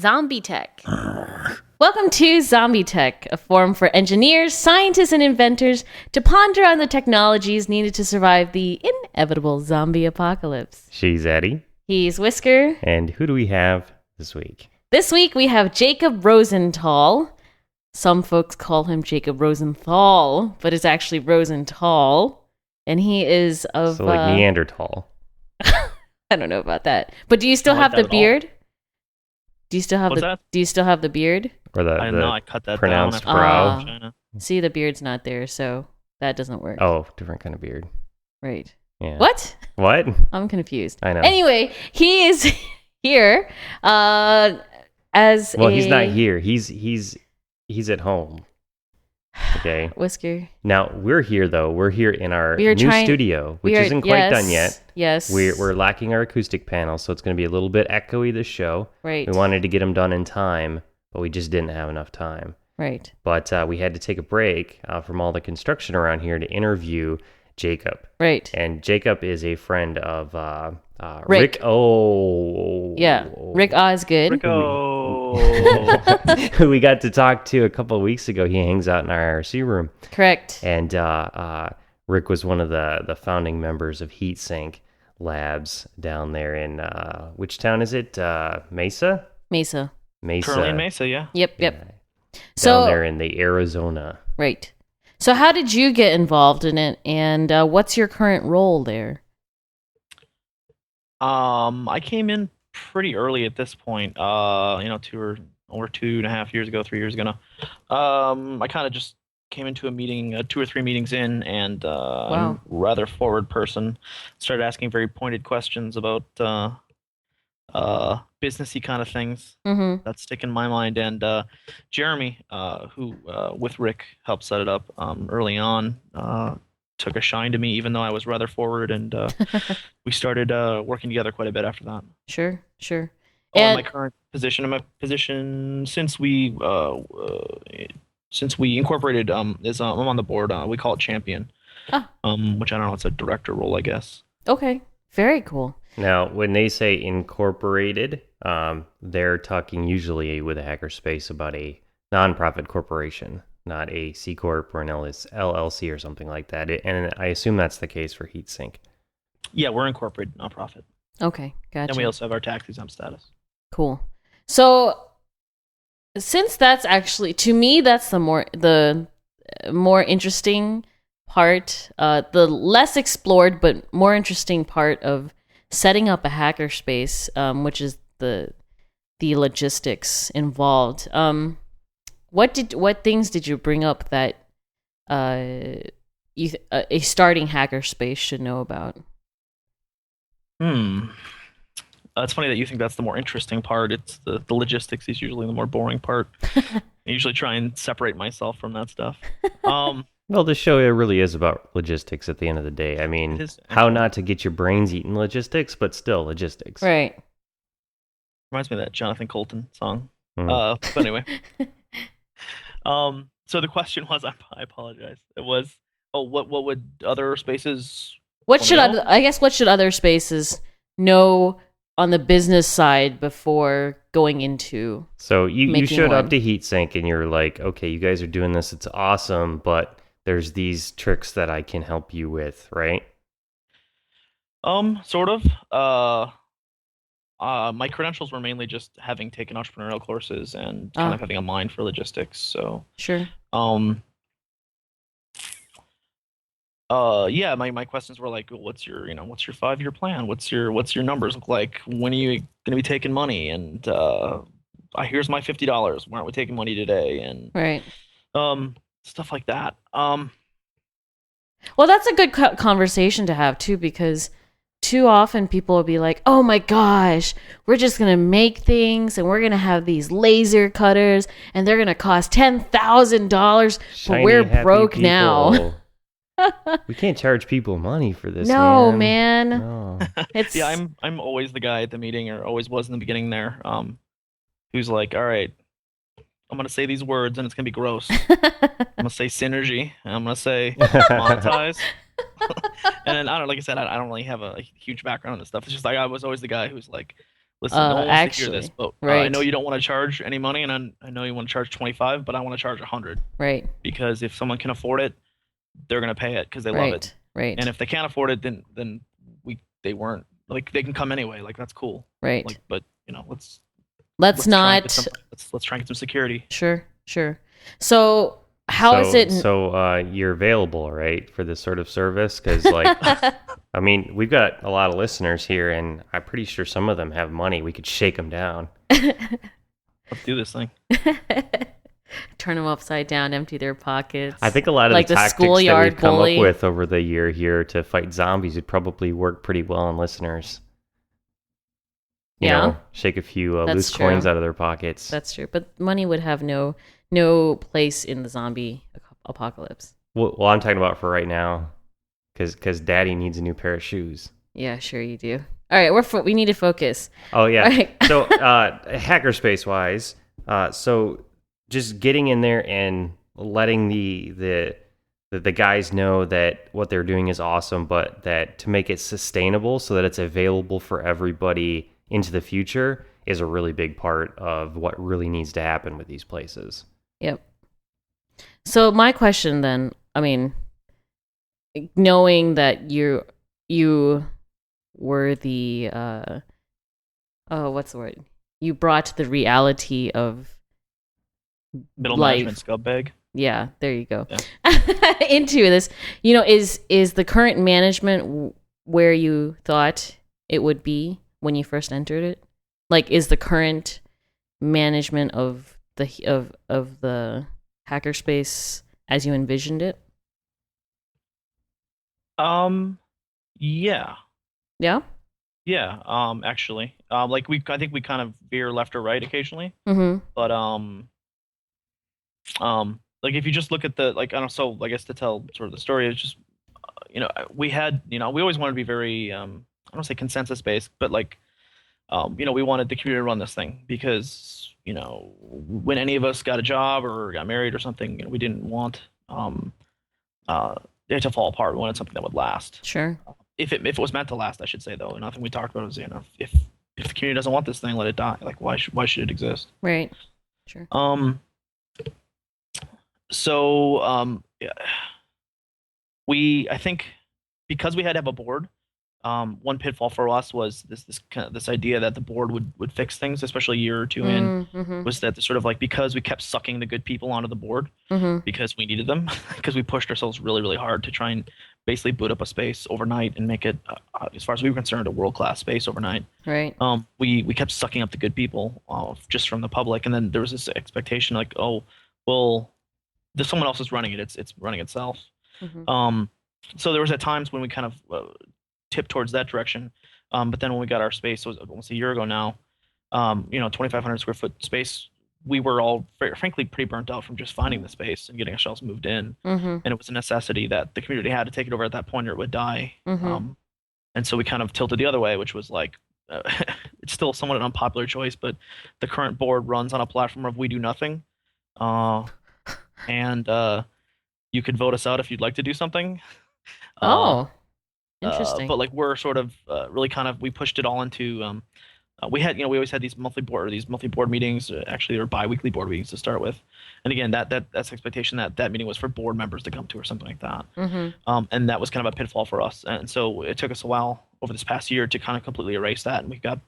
ZombieTech. Welcome to ZombieTech, a forum for engineers, scientists, and inventors to ponder on the technologies needed to survive the inevitable zombie apocalypse. She's Eddie. He's Whisker. And who do we have this week? This week we have Jacob Rosenthal. Some folks call him Jacob Rosenthal, but it's actually Rosenthal. And he is of... So like Neanderthal. I don't know about that. But do you still have the beard? Do you still have Do you still have the beard? Or I cut that pronounced down brow. See, the beard's not there, so that doesn't work. Oh, different kind of beard. Right. Yeah. What? I'm confused. I know. Anyway, he is here as Well, he's not here. He's at home. Okay. Whisker. Now we're here though. We're here in our new studio, which isn't quite done yet. Yes. We're lacking our acoustic panel, so it's going to be a little bit echoey this show. Right. We wanted to get them done in time, but we just didn't have enough time. Right. But we had to take a break from all the construction around here to interview Jacob. Right. And Jacob is a friend of Rick. Yeah, Rick Osgood. Who we got to talk to a couple of weeks ago. He hangs out in our IRC room. Correct. And Rick was one of the founding members of Heatsink Labs down there in, which town is it? Mesa? Mesa. Currently in Mesa, yeah. Yep. Yeah. Down there in the Arizona. Right. So how did you get involved in it, and what's your current role there? I came in pretty early at this point. 2.5 years ago, 3 years ago now. I kind of just came into a meeting, 2 or 3 meetings in, and I'm a rather forward person. Started asking very pointed questions about businessy kind of things that stick in my mind. And Jeremy, who with Rick helped set it up early on, took a shine to me, even though I was rather forward, and we started working together quite a bit after that. Sure. And my current position since we incorporated is I'm on the board. We call it champion, which I don't know. It's a director role, I guess. Okay, very cool. Now, when they say incorporated, they're talking usually with a hackerspace about a nonprofit corporation, not a C Corp or an LLC or something like that. And I assume that's the case for Heatsink. Yeah, we're incorporated nonprofit. Okay, gotcha. And we also have our tax exempt status. Cool. So, since that's actually, to me, that's the more interesting part, the less explored but more interesting part of setting up a hackerspace, which is the logistics involved. What things did you bring up that a starting hackerspace should know about? It's funny that you think that's the more interesting part. It's the logistics is usually the more boring part. I usually try and separate myself from that stuff. Well, this show really is about logistics at the end of the day. I mean, how not to get your brains eaten logistics, but still logistics. Right. Reminds me of that Jonathan Colton song. But anyway. So the question was, I apologize. It was, what would other spaces... What should other spaces know on the business side before going into... So you showed up to Heatsink and you're like, okay, you guys are doing this. It's awesome, but there's these tricks that I can help you with, right? Sort of. My credentials were mainly just having taken entrepreneurial courses and kind of having a mind for logistics. So sure. Yeah, my questions were like, what's your 5-year plan? What's your numbers look like? When are you going to be taking money? And here's my $50. Why aren't we taking money today? And right. Stuff like that. Well, that's a good conversation to have too, because too often people will be like, oh my gosh, we're just going to make things and we're going to have these laser cutters and they're going to cost $10,000, but we're broke people. Now. We can't charge people money for this. No, man. No. It's... Yeah, I'm always the guy at the meeting, or always was in the beginning there, who's like, all right, I'm going to say these words and it's going to be gross. I'm going to say synergy. And I'm going to say monetize. And then, I don't like I said, I don't really have a huge background on this stuff. It's just like I was always the guy who's like, listen, no one wants to hear this, Actually, but I know right, you don't want to charge any money, and I know you want to charge 25, but I want to charge 100 right, because if someone can afford it, they're gonna pay it because they love it. right, right, And if they can't afford it, then they weren't like they can come anyway. Like that's cool. right. Like, but Let's try and get not. some let's try and get some security. Sure, sure. So how is it? So you're available, right, for this sort of service? Because, like, I mean, we've got a lot of listeners here, and I'm pretty sure some of them have money. We could shake them down. Let's do this thing. Turn them upside down, empty their pockets. I think a lot of like the tactics that schoolyard we've come bully. up with over the year here to fight zombies would probably work pretty well on listeners. You Yeah. know, shake a few That's loose true. coins out of their pockets. That's true, but money would have no place in the zombie apocalypse. Well, I'm talking about for right now, because Daddy needs a new pair of shoes. Yeah, sure you do. All right, we need to focus. Oh yeah. All right. So hackerspace wise, so just getting in there and letting the guys know that what they're doing is awesome, but that to make it sustainable so that it's available for everybody into the future is a really big part of what really needs to happen with these places. Yep. So my question then, I mean, knowing that you were the what's the word? You brought the reality of Middle life. management scumbag. Yeah, there you go. Yeah. Into this, is the current management where you thought it would be when you first entered it? Like, is the current management of the hackerspace as you envisioned it? Yeah. Yeah. Yeah. Actually, like I think we kind of veer left or right occasionally, Mm-hmm. but like if you just look at the like I don't know, so I guess to tell sort of the story is just we had we always wanted to be very I don't say consensus based, but like we wanted the community to run this thing because when any of us got a job or got married or something, we didn't want it to fall apart. We wanted something that would last. Sure. If it was meant to last, I should say though. Nothing we talked about was if the community doesn't want this thing, let it die. Like why should it exist? Right. Sure. So yeah, I think because we had to have a board, one pitfall for us was this idea that the board would fix things, especially a year or two in, Mm-hmm. was that the sort of like because we kept sucking the good people onto the board Mm-hmm. because we needed them because we pushed ourselves really really hard to try and basically boot up a space overnight and make it as far as we were concerned a world-class space overnight. Right. We kept sucking up the good people just from the public, and then there was this expectation like, oh well, there's someone else is running it, it's running itself. Mm-hmm. So there was at times when we kind of tipped towards that direction, but then when we got our space, it was almost a year ago now, 2,500 square foot space, we were all frankly pretty burnt out from just finding the space and getting ourselves moved in. Mm-hmm. And it was a necessity that the community had to take it over at that point or it would die. Mm-hmm. And so we kind of tilted the other way, which was like it's still somewhat an unpopular choice, but the current board runs on a platform of we do nothing, and you could vote us out if you'd like to do something. Interesting. But like we're sort of really kind of we pushed it all into we had we always had these monthly board meetings. Actually, they were bi-weekly board meetings to start with, and again that's expectation that meeting was for board members to come to or something like that. Mm-hmm. And that was kind of a pitfall for us, and so it took us a while over this past year to kind of completely erase that, and we've got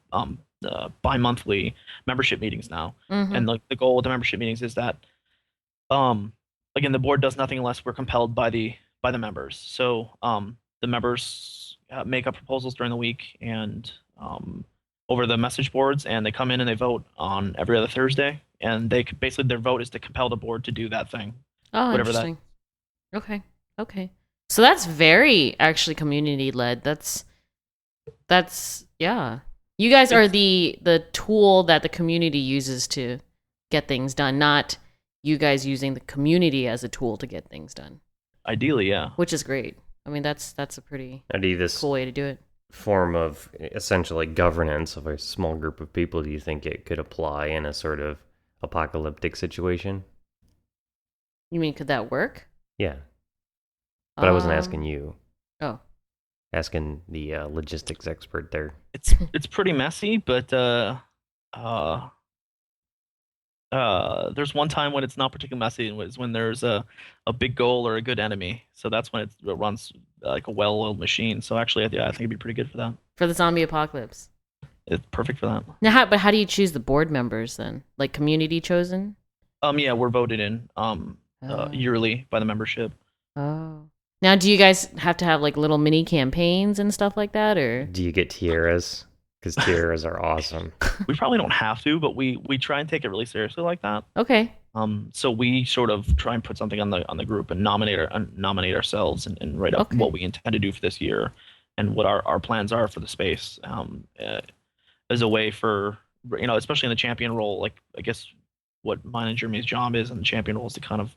bi-monthly membership meetings now. Mm-hmm. And the goal with the membership meetings is that again the board does nothing unless we're compelled by the members. So the members make up proposals during the week and over the message boards, and they come in and they vote on every other Thursday, and they basically their vote is to compel the board to do that thing. Oh, interesting. Okay. So that's very actually community led. That's yeah. You guys are the tool that the community uses to get things done, not you guys using the community as a tool to get things done. Ideally, yeah. Which is great. I mean, that's a pretty This cool way to do it. form of essentially governance of a small group of people, do you think it could apply in a sort of apocalyptic situation? You mean could that work? Yeah. But I wasn't asking you. Oh. Asking the logistics expert there. It's pretty messy, but there's one time when it's not particularly messy, and it's when there's a big goal or a good enemy. So that's when it runs like a well-oiled machine. So actually, yeah, I think it'd be pretty good for that. For the zombie apocalypse. It's perfect for that. Now, but how do you choose the board members then? Like community chosen? Yeah, we're voted in yearly by the membership. Oh. Now, do you guys have to have like little mini campaigns and stuff like that, or Do you get tiaras? Because tiaras are awesome. We probably don't have to, but we try and take it really seriously like that. Okay. So we sort of try and put something on the group and nominate ourselves and write up what we intend to do for this year and what our plans are for the space. As a way for, especially in the champion role, like I guess what mine and Jeremy's job is in the champion role is to kind of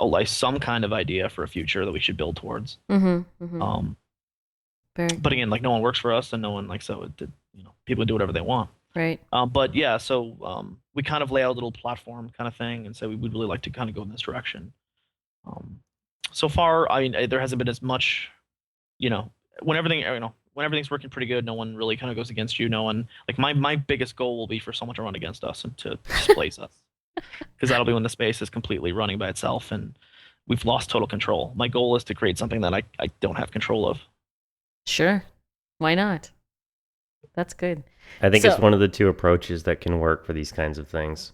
outline some kind of idea for a future that we should build towards. But again, like no one works for us, and no one people can do whatever they want. Right. But yeah, so we kind of lay out a little platform kind of thing, and so we would really like to kind of go in this direction. So far, I mean, there hasn't been as much, when everything's working pretty good, no one really kind of goes against you. No one, like my biggest goal will be for someone to run against us and to displace us, because that'll be when the space is completely running by itself and we've lost total control. My goal is to create something that I don't have control of. Sure. Why not? That's good. I think it's one of the two approaches that can work for these kinds of things.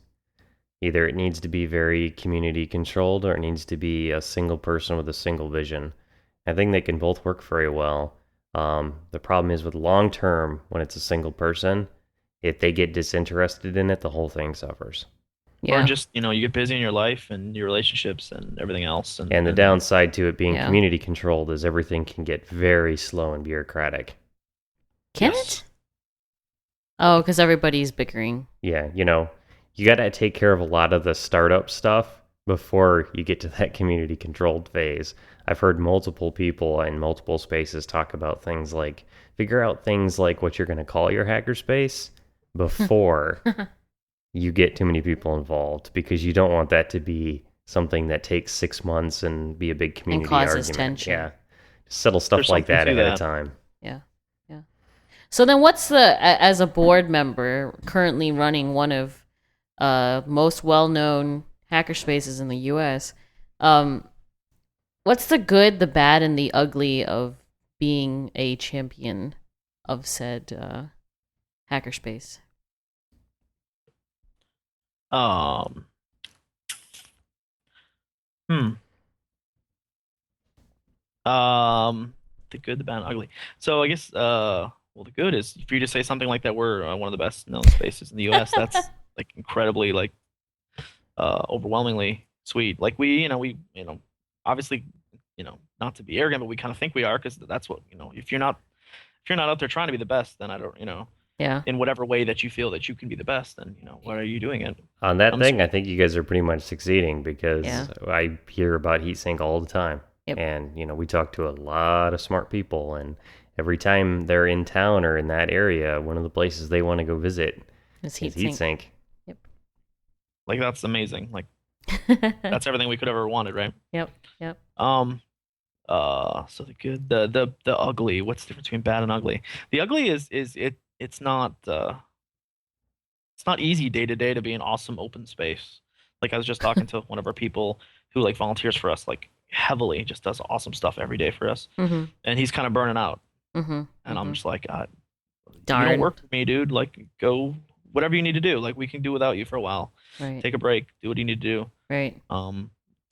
Either it needs to be very community controlled, or it needs to be a single person with a single vision. I think they can both work very well. The problem is with long term, when it's a single person, if they get disinterested in it, the whole thing suffers. Yeah. Or just, you get busy in your life and your relationships and everything else. And the downside to it being community controlled is everything can get very slow and bureaucratic. Can it? Oh, because everybody's bickering. Yeah, you got to take care of a lot of the startup stuff before you get to that community controlled phase. I've heard multiple people in multiple spaces talk about things like, figure out things like what you're going to call your hackerspace before you get too many people involved, because you don't want that to be something that takes 6 months and be a big community and causes argument. Tension. Yeah, settle stuff like that ahead of time. Yeah. So then what's as a board member currently running one of most well-known hackerspaces in the US, what's the good, the bad, and the ugly of being a champion of said hackerspace? The good, the bad, and ugly. So I guess well, the good is for you to say something like that. We're one of the best known spaces in the U.S. That's like incredibly, like, overwhelmingly sweet. Like we obviously, not to be arrogant, but we kind of think we are, because that's what, if you're not out there trying to be the best, then I don't, in whatever way that you feel that you can be the best, then why are you doing it? On that thing, I think you guys are pretty much succeeding, because I hear about heatsink all the time. Yep. And we talk to a lot of smart people, and every time they're in town or in that area, one of the places they want to go visit is heatsink. Yep. Like, that's amazing. Like, that's everything we could ever wanted, right? Yep. So the good, the ugly. What's the difference between bad and ugly? The ugly is it's not easy day to day to be an awesome open space. Like, I was just talking to one of our people who like volunteers for us, like heavily, just does awesome stuff every day for us, and he's kind of burning out. And I'm just like, you don't work for me, dude. Like, go whatever you need to do. Like, we can do without you for a while. Right. Take a break. Do what you need to do. Right.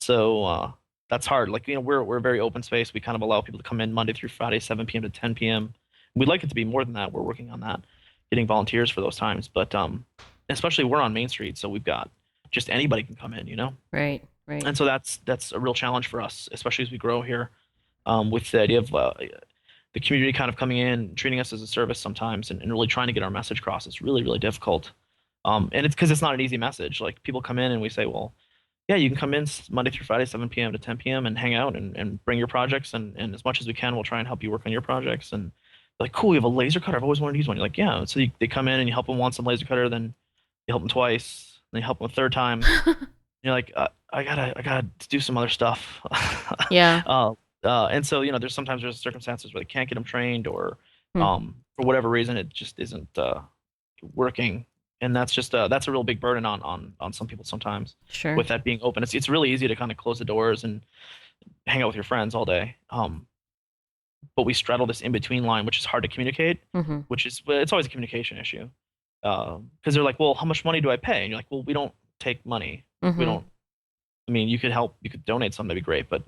So that's hard. Like, we're a very open space. We kind of allow people to come in Monday through Friday, 7 p.m. to 10 p.m. We'd like it to be more than that. We're working on that, getting volunteers for those times. But especially we're on Main Street, so we've got just anybody can come in, Right. And so that's a real challenge for us, especially as we grow here, with the idea of the community kind of coming in, treating us as a service sometimes, and really trying to get our message across. It's really, really difficult. And it's because it's not an easy message. Like, people come in and we say, well, yeah, you can come in Monday through Friday, 7 p.m. to 10 p.m. and hang out and bring your projects. And as much as we can, we'll try and help you work on your projects. And like, cool, you have a laser cutter. I've always wanted to use one. You're like, yeah. So they come in and you help them once on laser cutter, then you help them twice, then you help them a third time. You're like, I gotta do some other stuff. Yeah. And so, there's sometimes there's circumstances where they can't get them trained, or Hmm. for whatever reason it just isn't working. And that's a real big burden on some people sometimes Sure. with that being open. It's really easy to kind of close the doors and hang out with your friends all day. But we straddle this in between line, which is hard to communicate, Mm-hmm. which is well, it's always a communication issue. Because they're like, well, how much money do I pay? And you're like, well, we don't take money. We Mm-hmm. don't. I mean, you could help. You could donate something. That'd be great. But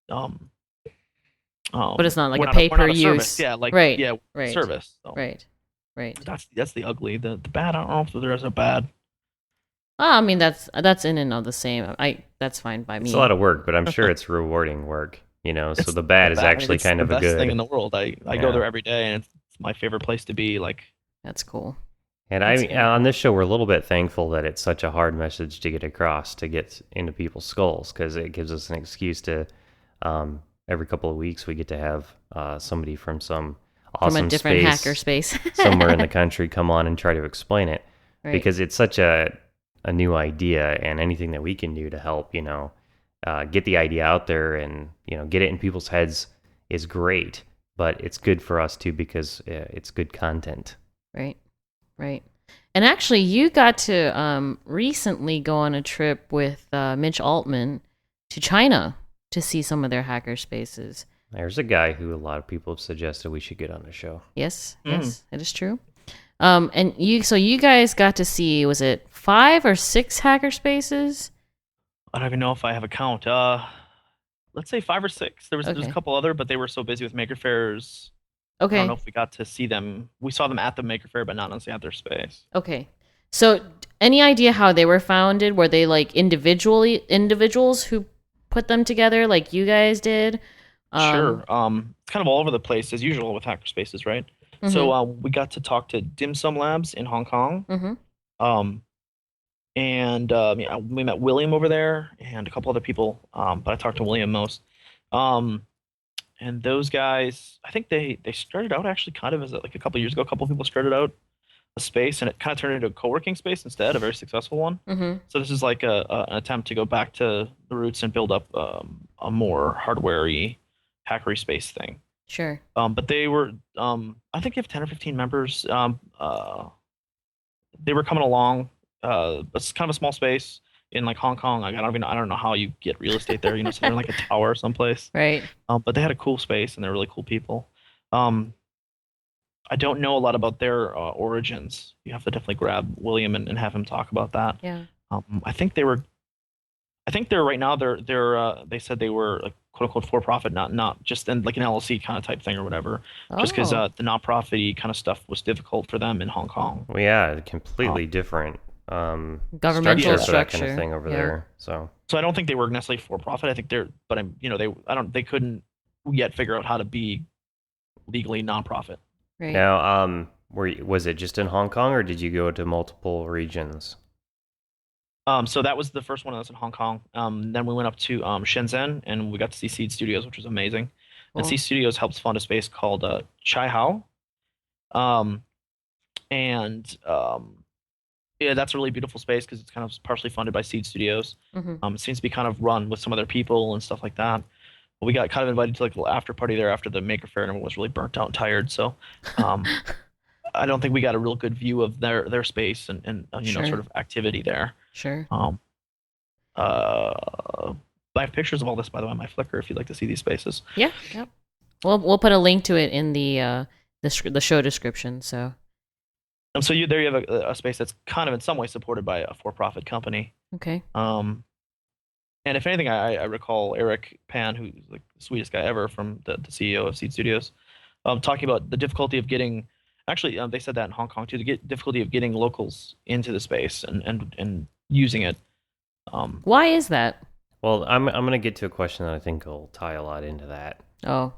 But it's not like we're a not pay we're per not a service. use. Yeah, like Right. yeah, Right. service. So Right. Right. that's the ugly. The bad. I don't know if there's a bad. I mean that's in and of the same. That's fine by me. It's a lot of work, but I'm sure it's rewarding work. So the bad is actually it's kind the of a best thing in good. the world. I Yeah. go there every day, and it's my favorite place to be. Like, That's cool. And That's on this show, we're a little bit thankful that it's such a hard message to get across, to get into people's skulls, because it gives us an excuse to, every couple of weeks, we get to have somebody from some awesome From a different space hackerspace somewhere in the country come on and try to explain it, Right. because it's such a new idea, and anything that we can do to help, get the idea out there and, get it in people's heads is great, but it's good for us too, because it's good content. Right. Right. And actually, you got to recently go on a trip with Mitch Altman to China to see some of their hacker spaces. There's a guy who a lot of people have suggested we should get on the show. Yes, yes, it is true. And you guys got to see, was it 5 or 6 hacker spaces? I don't even know if I have a count. Let's say 5 or 6. There's a couple other, but they were so busy with maker fairs. Okay. I don't know if we got to see them. We saw them at the maker fair, but not necessarily at their space. Okay. So, any idea how they were founded? Were they like individuals who put them together, like you guys did? Sure. It's kind of all over the place as usual with hackerspaces, right? Mm-hmm. So we got to talk to Dim Sum Labs in Hong Kong. Mm-hmm. And we met William over there and a couple other people, but I talked to William most. And those guys, I think they started out actually kind of as like a couple years ago. A couple of people started out a space, and it kind of turned into a co-working space instead, a very successful one. Mm-hmm. So this is like an attempt to go back to the roots and build up a more hardware-y hackery space thing. Sure. But they were, I think they have 10 or 15 members. They were coming along. It's kind of a small space in like Hong Kong. I don't know how you get real estate there. So they're in like a tower someplace. Right. But they had a cool space, and they're really cool people. I don't know a lot about their origins. You have to definitely grab William and have him talk about that. Yeah. I think they're right now. They said they were like quote unquote for profit, not just in like an LLC kind of type thing or whatever. Just because the nonprofit kind of stuff was difficult for them in Hong Kong. Well, yeah, completely different governmental structure for that kind of thing over there. So I don't think they were necessarily for profit. I think they couldn't yet figure out how to be legally nonprofit. Right. Now, was it just in Hong Kong, or did you go to multiple regions? So that was the first one that was in Hong Kong. Then we went up to Shenzhen, and we got to see Seed Studios, which was amazing. Cool. And Seed Studios helps fund a space called Chai Hao. Yeah, that's a really beautiful space because it's kind of partially funded by Seed Studios. Mm-hmm. It seems to be kind of run with some other people and stuff like that. But we got kind of invited to like a little after party there after the Maker Fair, and everyone was really burnt out and tired. So I don't think we got a real good view of their space and Sure. sort of activity there. Sure. I have pictures of all this, by the way, on my Flickr if you'd like to see these spaces. Yeah. Yep. We'll put a link to it in the show description. So. So you have a space that's kind of in some way supported by a for-profit company. Okay. And if anything, I recall Eric Pan, who's like the sweetest guy ever, from the CEO of Seed Studios, talking about the difficulty of getting. Actually, they said that in Hong Kong too. The difficulty of getting locals into the space and using it. Why is that? Well, I'm going to get to a question that I think will tie a lot into that. Oh.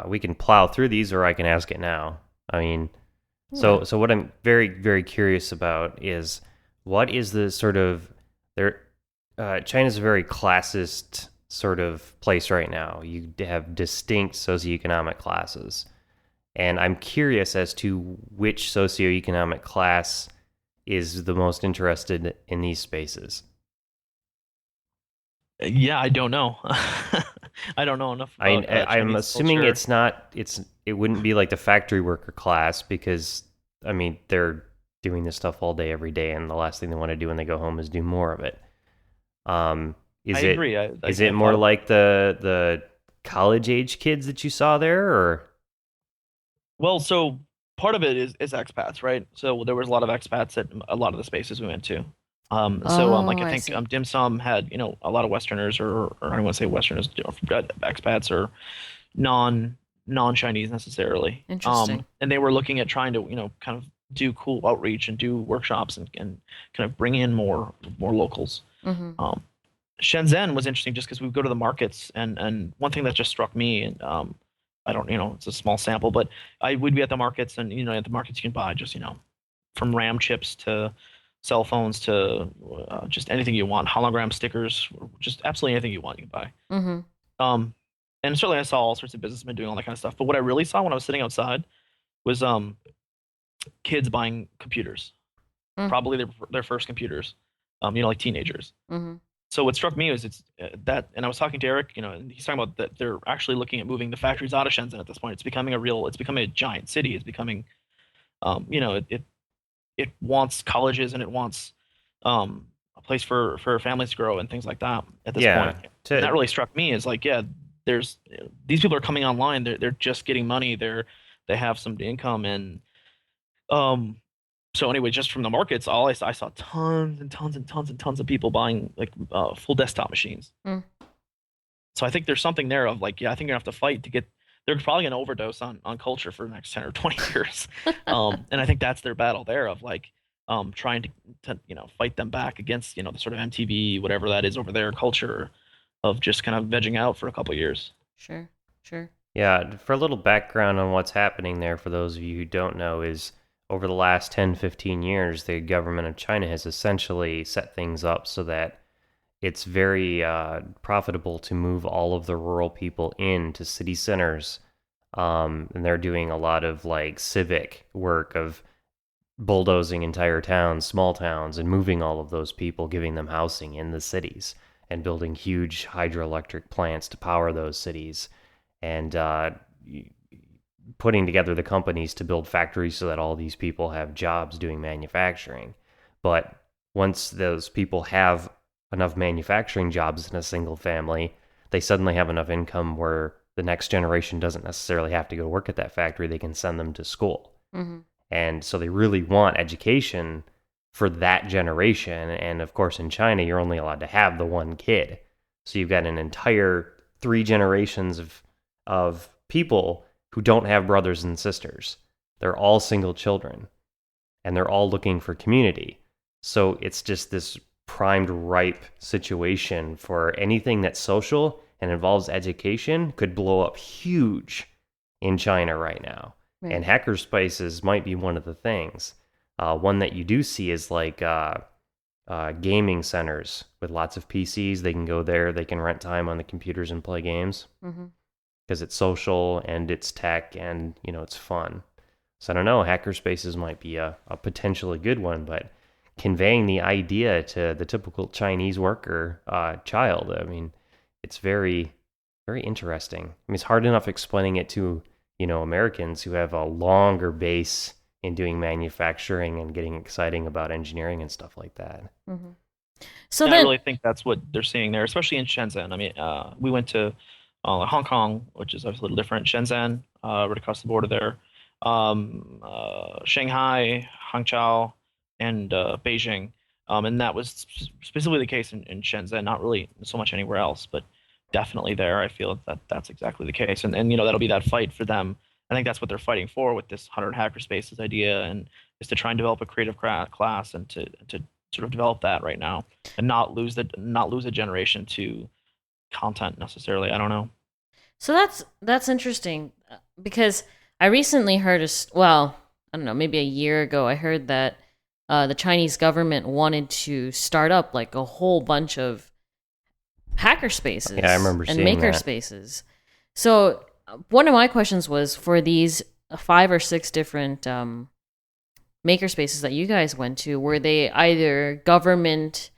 We can plow through these, or I can ask it now. I mean. So what I'm very, very curious about is what is the sort of China's a very classist sort of place right now. You have distinct socioeconomic classes, and I'm curious as to which socioeconomic class is the most interested in these spaces. Yeah, I don't know. I don't know enough about I'm Chinese assuming culture. it wouldn't be like the factory worker class because I mean they're doing this stuff all day every day, and the last thing they want to do when they go home is do more of it. Um, I is it agree. is it I've thought more about. like the college age kids that you saw there, or Well, so part of it is expats, right? So there was a lot of expats at a lot of the spaces we went to. Oh, Like I I think see. Dim Sum had a lot of Westerners or I don't want to say Westerners, expats or non non Chinese necessarily. Interesting. And they were looking at trying to kind of do cool outreach and do workshops and kind of bring in more locals. Mm-hmm. Um, Shenzhen was interesting just because we would go to the markets and one thing that just struck me and I don't it's a small sample but I would be at the markets and at the markets you can buy just from RAM chips to cell phones to just anything you want hologram stickers just absolutely anything you want you can buy Mm-hmm. um and certainly I saw all sorts of businessmen doing all that kind of stuff but what I really saw when I was sitting outside was kids buying computers probably their first computers like teenagers Mm-hmm. so what struck me was it's that, and I was talking to Eric, and he's talking about that they're actually looking at moving the factories out of Shenzhen at this point. It's becoming a giant city. It's becoming, it wants colleges and it wants a place for families to grow and things like that at this yeah, point. And that to really struck me as like, yeah, there's these people are coming online. They're just getting money. They have some income and um so anyway, just from the markets, I saw tons and tons and tons and tons of people buying like full desktop machines. Mm. So I think there's something there of like, yeah, I think you're gonna have to fight to get. They're probably gonna overdose on culture for the next 10 or 20 years, and I think that's their battle there of like, trying to fight them back against the sort of MTV whatever that is over there culture of just kind of vegging out for a couple years. Sure. Sure. Yeah, for a little background on what's happening there, for those of you who don't know, is over the last 10, 15 years, the government of China has essentially set things up so that it's very profitable to move all of the rural people into city centers. And they're doing a lot of like civic work of bulldozing entire towns, small towns, and moving all of those people, giving them housing in the cities, and building huge hydroelectric plants to power those cities, and putting together the companies to build factories so that all these people have jobs doing manufacturing. But once those people have enough manufacturing jobs in a single family, they suddenly have enough income where the next generation doesn't necessarily have to go work at that factory. They can send them to school. Mm-hmm. And so they really want education for that generation. And of course, in China, you're only allowed to have the one kid. So you've got an entire three generations of people who don't have brothers and sisters. They're all single children and they're all looking for community. So it's just this primed, ripe situation for anything that's social and involves education could blow up huge in China right now. Right. And hackerspaces might be one of the things. One that you do see is like gaming centers with lots of PCs. They can go there, they can rent time on the computers and play games Mm-hmm. because it's social and it's tech and it's fun. So I don't know, hackerspaces might be a potentially good one, but conveying the idea to the typical Chinese worker child, I mean, it's very, very interesting. I mean, it's hard enough explaining it to Americans who have a longer base in doing manufacturing and getting exciting about engineering and stuff like that. Mm-hmm. So And I then, really think that's what they're seeing there, especially in Shenzhen. I mean, we went to Hong Kong, which is obviously a little different. Shenzhen, right across the border there. Shanghai, Hangzhou, and Beijing. And that was specifically the case in Shenzhen, not really so much anywhere else, but definitely there. I feel that that's exactly the case. And that'll be that fight for them. I think that's what they're fighting for with this 100 hackerspaces idea, and is to try and develop a creative class and to sort of develop that right now and not lose a generation to content necessarily. I don't know. so that's interesting because I recently heard well, I don't know, maybe a year ago, I heard that the Chinese government wanted to start up like a whole bunch of hackerspaces Yeah, I remember and seeing that. makerspaces. So one of my questions was for these 5 or 6 different makerspaces that you guys went to, were they either government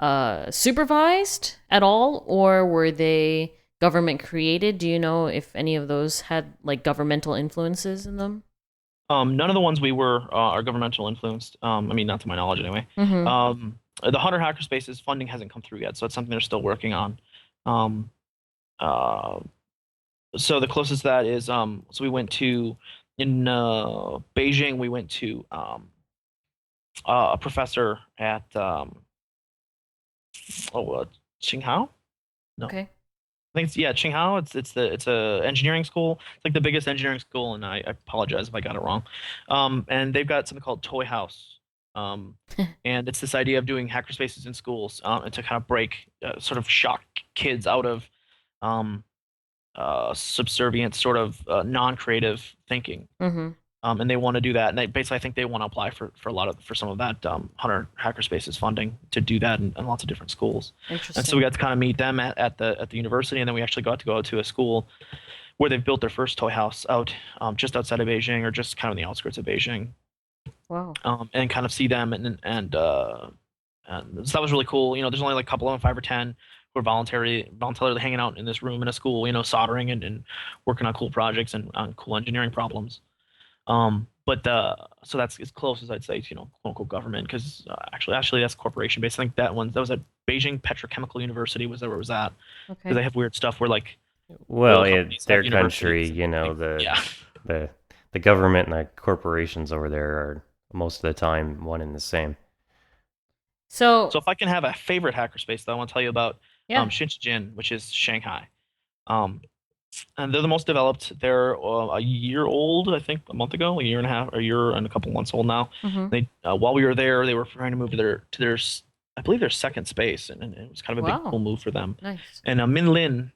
supervised at all, or were they government created? Do you know if any of those had like governmental influences in them? None of the ones we were are governmental influenced. I mean, not to my knowledge, anyway. Mm-hmm. The Hunter Hackerspaces funding hasn't come through yet, so it's something they're still working on. Um, uh, so the closest to that is so we went to in Beijing. We went to a professor at Tsinghua. No, Okay. I think it's Tsinghua. It's a engineering school. It's like the biggest engineering school, and I apologize if I got it wrong. And they've got something called Toy House. And it's this idea of doing hackerspaces in schools, and to kind of break, sort of shock kids out of subservient, sort of non-creative thinking. Mm-hmm. And they want to do that, and they basically, I think they want to apply for some of that Hunter Hackerspaces funding to do that in lots of different schools. Interesting. And so we got to kind of meet them at the university, and then we actually got to go to a school where they've built their first toy house out just outside of Beijing, or just kind of on the outskirts of Beijing. Wow. And kind of see them, and so that was really cool. There's only like a couple of them, 5 or 10, who are voluntarily hanging out in this room in a school, soldering and working on cool projects and on cool engineering problems. But so that's as close as I'd say to, quote unquote government, because actually that's corporation based. I think that was at Beijing Petrochemical University, was where it was at. Okay. Because they have weird stuff where, like, Well, oil it's companies their have country, universities. the government and the corporations over there are most of the time one and the same. So if I can have a favorite hackerspace that I want to tell you about, Shenzhen, which is Shanghai. And they're the most developed. They're a year old, I think, a month ago, a year and a half, a year and a couple months old now. Mm-hmm. They while we were there, they were trying to move to their I believe their second space, and it was kind of a big cool move for them. Nice. And Minlin,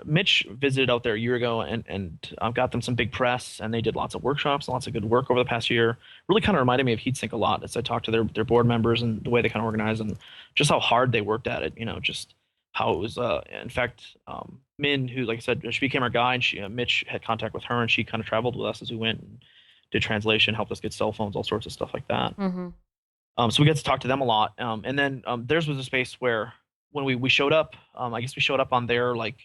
Mitch visited out there a year ago, and got them some big press, and they did lots of workshops, lots of good work over the past year. Really kind of reminded me of Heatsink a lot as I talked to their board members and the way they kind of organize and just how hard they worked at it. Just how it was. In fact, Min, who, like I said, she became our guide. Mitch had contact with her, and she kind of traveled with us as we went and did translation, helped us get cell phones, all sorts of stuff like that. Mm-hmm. So we got to talk to them a lot. And then theirs was a space where when we showed up, I guess we showed up on their, like,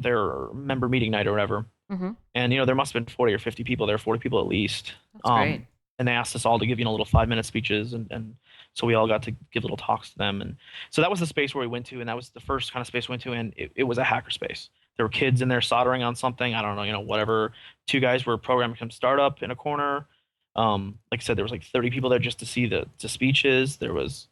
their member meeting night or whatever. Mm-hmm. And there must have been 40 or 50 people there, 40 people at least. That's great. And they asked us all to give little 5-minute speeches, and so we all got to give little talks to them. And so that was the space where we went to, and that was the first kind of space we went to, and it was a hackerspace. There were kids in there soldering on something, I don't know, whatever. 2 guys were programming some startup in a corner. Like I said, there was like 30 people there just to see the speeches. There was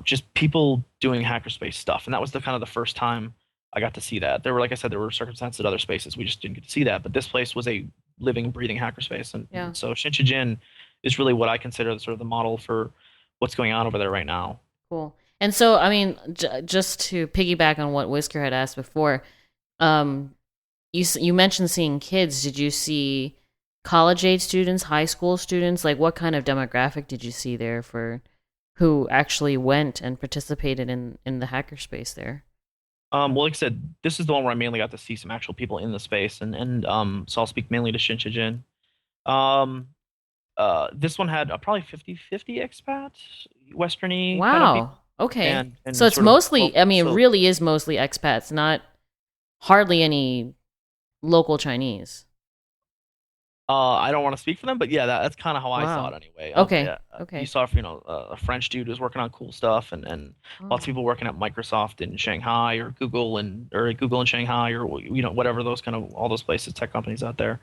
just people doing hackerspace stuff, and that was the kind of the first time I got to see that. There were, like I said, there were circumstances at other spaces we just didn't get to see that, but this place was a living, breathing hackerspace, and so Shenzhen is really what I consider sort of the model for what's going on over there right now. Cool. And so, I mean, just to piggyback on what Whisker had asked before, you mentioned seeing kids. Did you see college-age students, high school students? Like, what kind of demographic did you see there for who actually went and participated in the hackerspace there? Well, like I said, this is the one where I mainly got to see some actual people in the space, and so I'll speak mainly to Shenzhen. This one had probably 50-50 expats, Westerny. Wow. Kind of people. Okay. And so it's mostly, it really is mostly expats, not hardly any local Chinese. I don't want to speak for them, but yeah, that's kind of how I saw it anyway. Okay. Okay. You saw, a French dude who's working on cool stuff, and lots of people working at Microsoft in Shanghai, or Google in Shanghai, or whatever, those kind of, all those places, tech companies out there.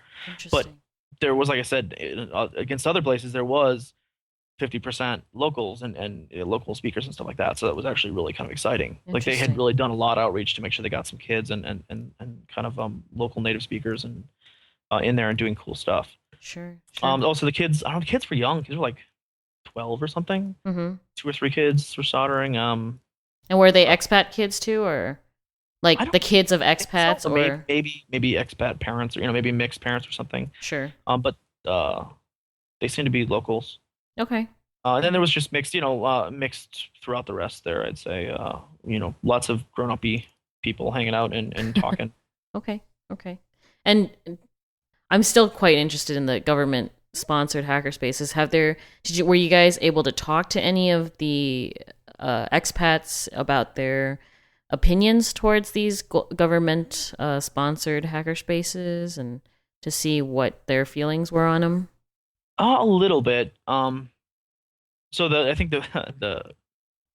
But there was, like I said, against other places, there was 50% locals and local speakers and stuff like that. So that was actually really kind of exciting. Like, they had really done a lot of outreach to make sure they got some kids and kind of local native speakers and in there and doing cool stuff. Sure. Also, the kids, the kids were young. Kids were like 12 or something. Mm-hmm. 2 or 3 kids were soldering. And were they expat kids too, or like the kids of expats, so. or maybe expat parents, or maybe mixed parents or something. Sure. But they seem to be locals. Okay. And then there was just mixed, mixed throughout the rest there. I'd say, lots of grown-up-y people hanging out and talking. Okay. And I'm still quite interested in the government sponsored hackerspaces, were you guys able to talk to any of the expats about their opinions towards these government sponsored hackerspaces and to see what their feelings were on them? A little bit. So I think the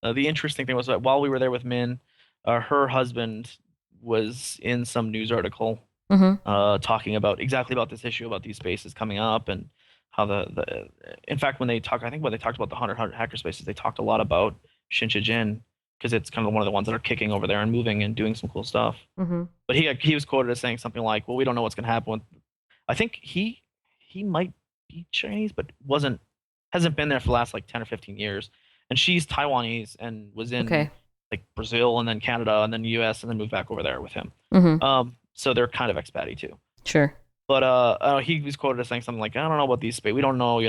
interesting thing was that while we were there with Min, her husband was in some news article talking about exactly about this issue about these spaces coming up and how in fact when they talked about the 100 hackerspaces, they talked a lot about Shinchijin because it's kind of one of the ones that are kicking over there and moving and doing some cool stuff. But he was quoted as saying something like, "Well, we don't know what's going to happen." I think he might be Chinese, but hasn't been there for the last like 10 or 15 years. And she's Taiwanese and was in like Brazil and then Canada and then US and then moved back over there with him. So they're kind of expat-y too. Sure. But he was quoted as saying something like, "I don't know about these spaces. We don't know,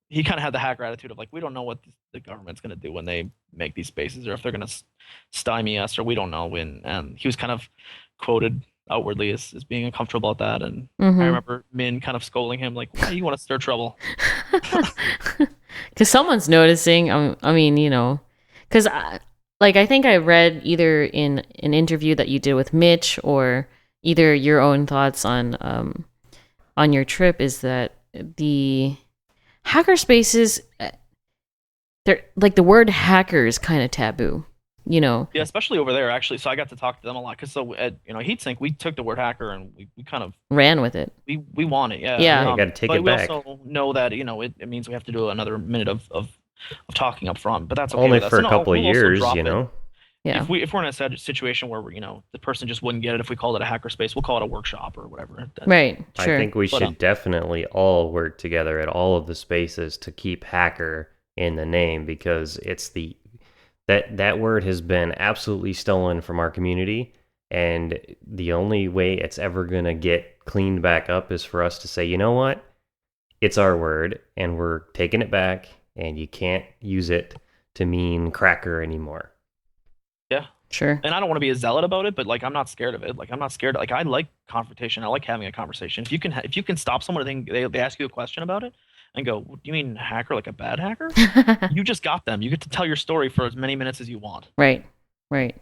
He kind of had the hacker attitude of like, we don't know what the government's going to do when they make these spaces or if they're going to stymie us or we don't know when. And he was kind of quoted outwardly as being uncomfortable about that. And I remember Min kind of scolding him like, "Why do you want to stir trouble?" Because someone's noticing. I mean, because I think I read either in an interview that you did with Mitch or either your own thoughts on your trip is that the hackerspaces, they're like the word hacker is kind of taboo. Yeah, especially over there actually. So I got to talk to them a lot because at Heatsink we took the word hacker and we kind of ran with it. We want it, yeah. Yeah, you got to take it back. But we also know that it means we have to do another minute of talking up front. But that's okay only with us. for a couple of years, Yeah. If we're in a situation where the person just wouldn't get it, if we called it a hackerspace, we'll call it a workshop or whatever. Right. Sure. I think we should definitely all work together at all of the spaces to keep hacker in the name because it's that word has been absolutely stolen from our community, and the only way it's ever going to get cleaned back up is for us to say, you know what? It's our word, and we're taking it back, and you can't use it to mean cracker anymore. Yeah. Sure. And I don't want to be a zealot about it, but like I'm not scared of it. Like I'm not scared. Like I like confrontation. I like having a conversation. If you can stop someone and they ask you a question about it and go, "Do you mean hacker like a bad hacker?" You just got them. You get to tell your story for as many minutes as you want. Right.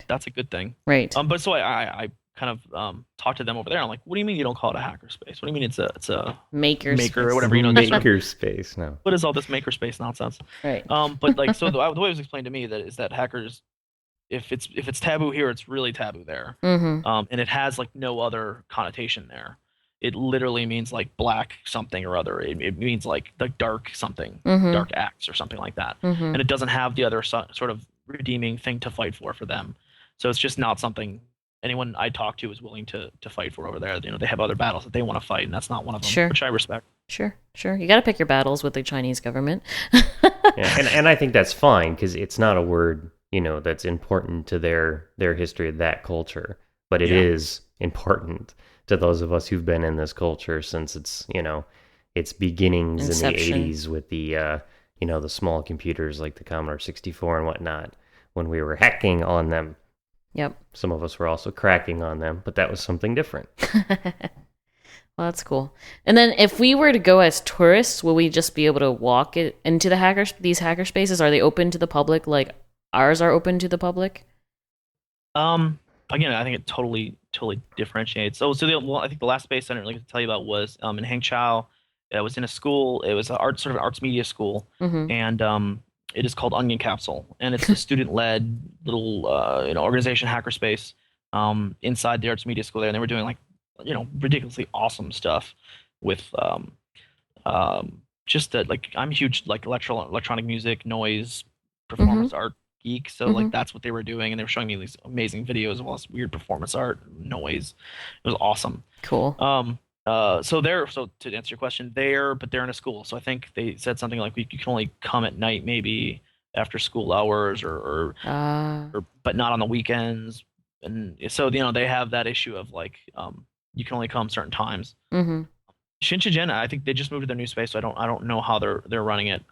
That's a good thing. Right. But so I kind of talked to them over there. I'm like, "What do you mean you don't call it a hackerspace? What do you mean it's a maker or whatever? Makerspace. No. What is all this makerspace nonsense?" Right. But like so the way it was explained to me that hackers, if it's taboo here, it's really taboo there. And it has like no other connotation there. It literally means like black something or other. It means like the dark something, dark acts or something like that. And it doesn't have the other sort of redeeming thing to fight for them. So it's just not something anyone I talk to is willing to fight for over there. They have other battles that they want to fight, and that's not one of them, sure. Which I respect. Sure. You got to pick your battles with the Chinese government. Yeah, and I think that's fine because it's not a word that's important to their history of that culture, but it is important to those of us who've been in this culture since its beginnings Inception. in the 80s with the the small computers like the Commodore 64 and whatnot when we were hacking on them. Yep. Some of us were also cracking on them, but that was something different. Well, that's cool. And then if we were to go as tourists, will we just be able to walk into these hacker spaces? Are they open to the public like ours are open to the public? Again, I think it totally differentiates. I think the last space I didn't really get to tell you about was in Hangzhou. It was in a school. It was an arts media school, and it is called Onion Capsule, and it's a student-led little organization hackerspace inside the arts media school there, and they were doing like ridiculously awesome stuff with just like I'm a huge like electronic music, noise, performance art geek, so like that's what they were doing, and they were showing me these amazing videos of all this weird performance art, noise. It was awesome. Cool. So to answer your question, but they're in a school, so I think they said something like you can only come at night, maybe after school hours, or but not on the weekends, and so they have that issue of like you can only come certain times. Shinchijin, I think they just moved to their new space, so I don't know how they're running it.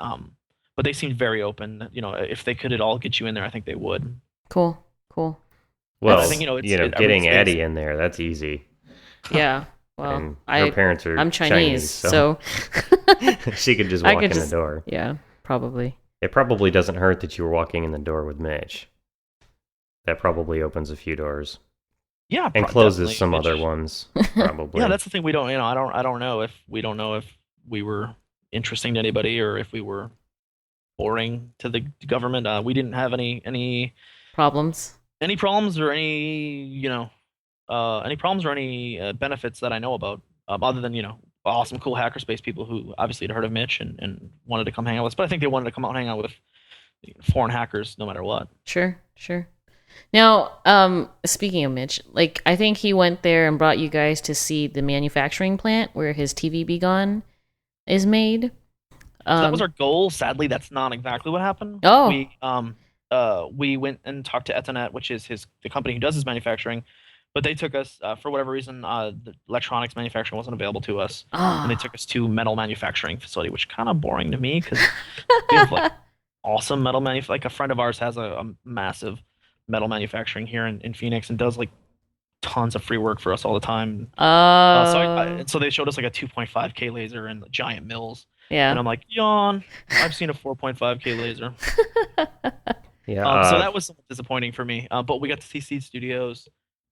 But they seemed very open. If they could at all get you in there, I think they would. Cool. Well, I think getting Eddie in there, that's easy. Yeah. Well, and her parents are I'm Chinese, so She could just I walk could in just- the door. Yeah, probably. It probably doesn't hurt that you were walking in the door with Mitch. That probably opens a few doors. Yeah, And closes definitely. some Mitch- other ones, probably. Yeah, that's the thing. We don't, I don't know if we were interesting to anybody or if we were boring to the government. We didn't have Problems. any problems or any problems or any benefits that I know about, other than awesome, cool hackerspace people who obviously had heard of Mitch and wanted to come hang out with us. But I think they wanted to come out and hang out with foreign hackers no matter what. Sure. Now, speaking of Mitch, like I think he went there and brought you guys to see the manufacturing plant where his TV Be Gone is made. So that was our goal. Sadly, that's not exactly what happened. Oh. We went and talked to Ethernet, which is the company who does his manufacturing, but they took us for whatever reason. The electronics manufacturing wasn't available to us, and they took us to metal manufacturing facility, which kind of boring to me because we have like awesome metal like a friend of ours has a massive metal manufacturing here in Phoenix and does like tons of free work for us all the time. So they showed us like a 2.5K laser and giant mills. Yeah. And I'm like, yawn. I've seen a 4.5K laser. Yeah. So that was somewhat disappointing for me. But we got to see Seed Studios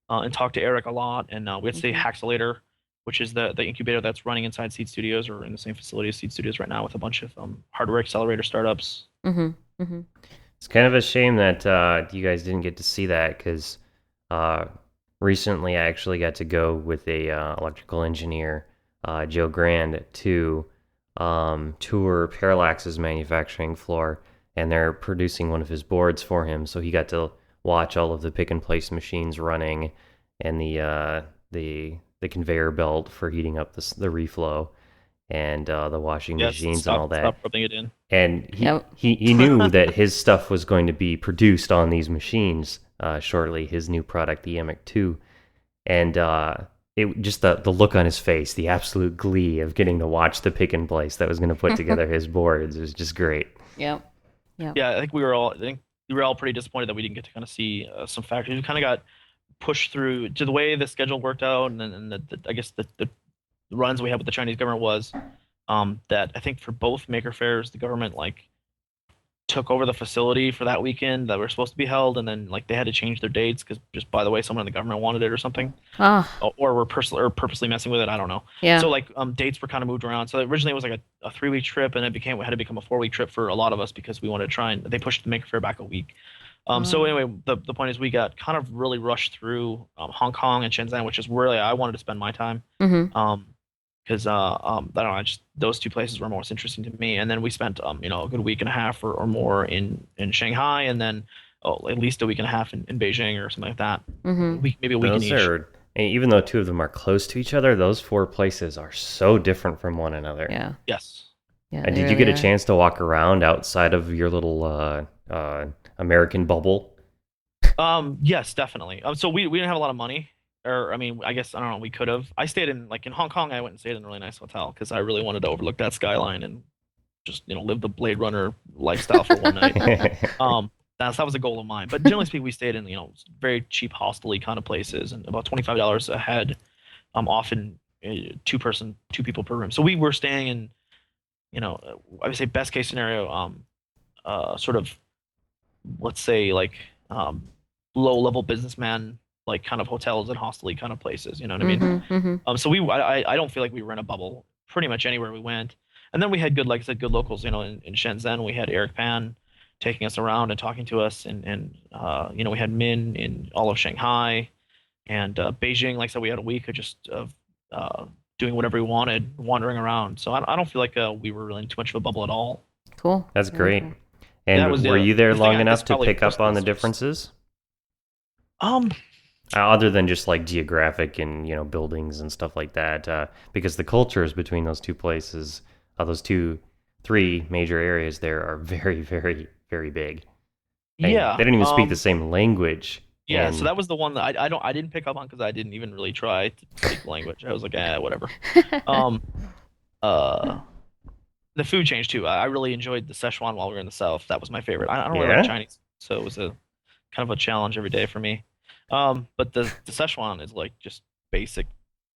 and talk to Eric a lot. And we got to see Haxolator, which is the incubator that's running inside Seed Studios or in the same facility as Seed Studios right now with a bunch of hardware accelerator startups. It's kind of a shame that you guys didn't get to see that because recently I actually got to go with a electrical engineer, Joe Grand, to tour Parallax's manufacturing floor, and they're producing one of his boards for him. So he got to watch all of the pick and place machines running and the conveyor belt for heating up the reflow and the washing machines and all that. Stop rubbing it in. And he knew that his stuff was going to be produced on these machines shortly, his new product, the EMIC 2. And it just the look on his face, the absolute glee of getting to watch the pick and place that was going to put together his boards was just great. Yeah. Yeah, I think we were all pretty disappointed that we didn't get to kind of see some factories. We kind of got pushed through to the way the schedule worked out, and I guess the runs we had with the Chinese government was that I think for both maker fairs, the government like took over the facility for that weekend that were supposed to be held, and then like they had to change their dates because just by the way someone in the government wanted it or something, or were purposely messing with it. I don't know. Yeah. So like dates were kind of moved around. So originally it was like a 3-week trip, and it had to become a 4-week trip for a lot of us because we wanted to try and they pushed the maker fair back a week. So anyway, the point is we got kind of really rushed through Hong Kong and Shenzhen, which is where I wanted to spend my time. Because I don't know, just those two places were most interesting to me. And then we spent a good week and a half or more in Shanghai, and then at least a week and a half in Beijing or something like that. Maybe a week in each. Even though two of them are close to each other, those 4 places are so different from one another. Yeah. Yes. Yeah. And did you get a chance to walk around outside of your little American bubble? Yes, definitely. So we didn't have a lot of money. Or I mean, I guess I don't know. We could have. I stayed in Hong Kong. I went and stayed in a really nice hotel because I really wanted to overlook that skyline and just live the Blade Runner lifestyle for one night. That was a goal of mine. But generally speaking, we stayed in very cheap hostel-y kind of places and about $25 a head. Often 2 people per room. So we were staying in I would say best case scenario, sort of let's say like low level businessman like kind of hotels and hostel-y kind of places, you know what I mean? So I don't feel like we were in a bubble pretty much anywhere we went. And then we had good, like I said, good locals, in Shenzhen, we had Eric Pan taking us around and talking to us. And we had Min in all of Shanghai and Beijing. Like I said, we had a week of just doing whatever we wanted, wandering around. So I don't feel like we were really in too much of a bubble at all. Cool. That's great. And were you there long enough to pick up on the differences? Other than just like geographic and buildings and stuff like that, because the cultures between those two places, those 3 major areas there are very, very, very big. And they don't even speak the same language. Yeah, so that was the one that I didn't pick up on because I didn't even really try to speak the language. I was like, whatever. The food changed too. I really enjoyed the Szechuan while we were in the South. That was my favorite. I don't really like Chinese, so it was a kind of a challenge every day for me. But the Szechuan is like just basic,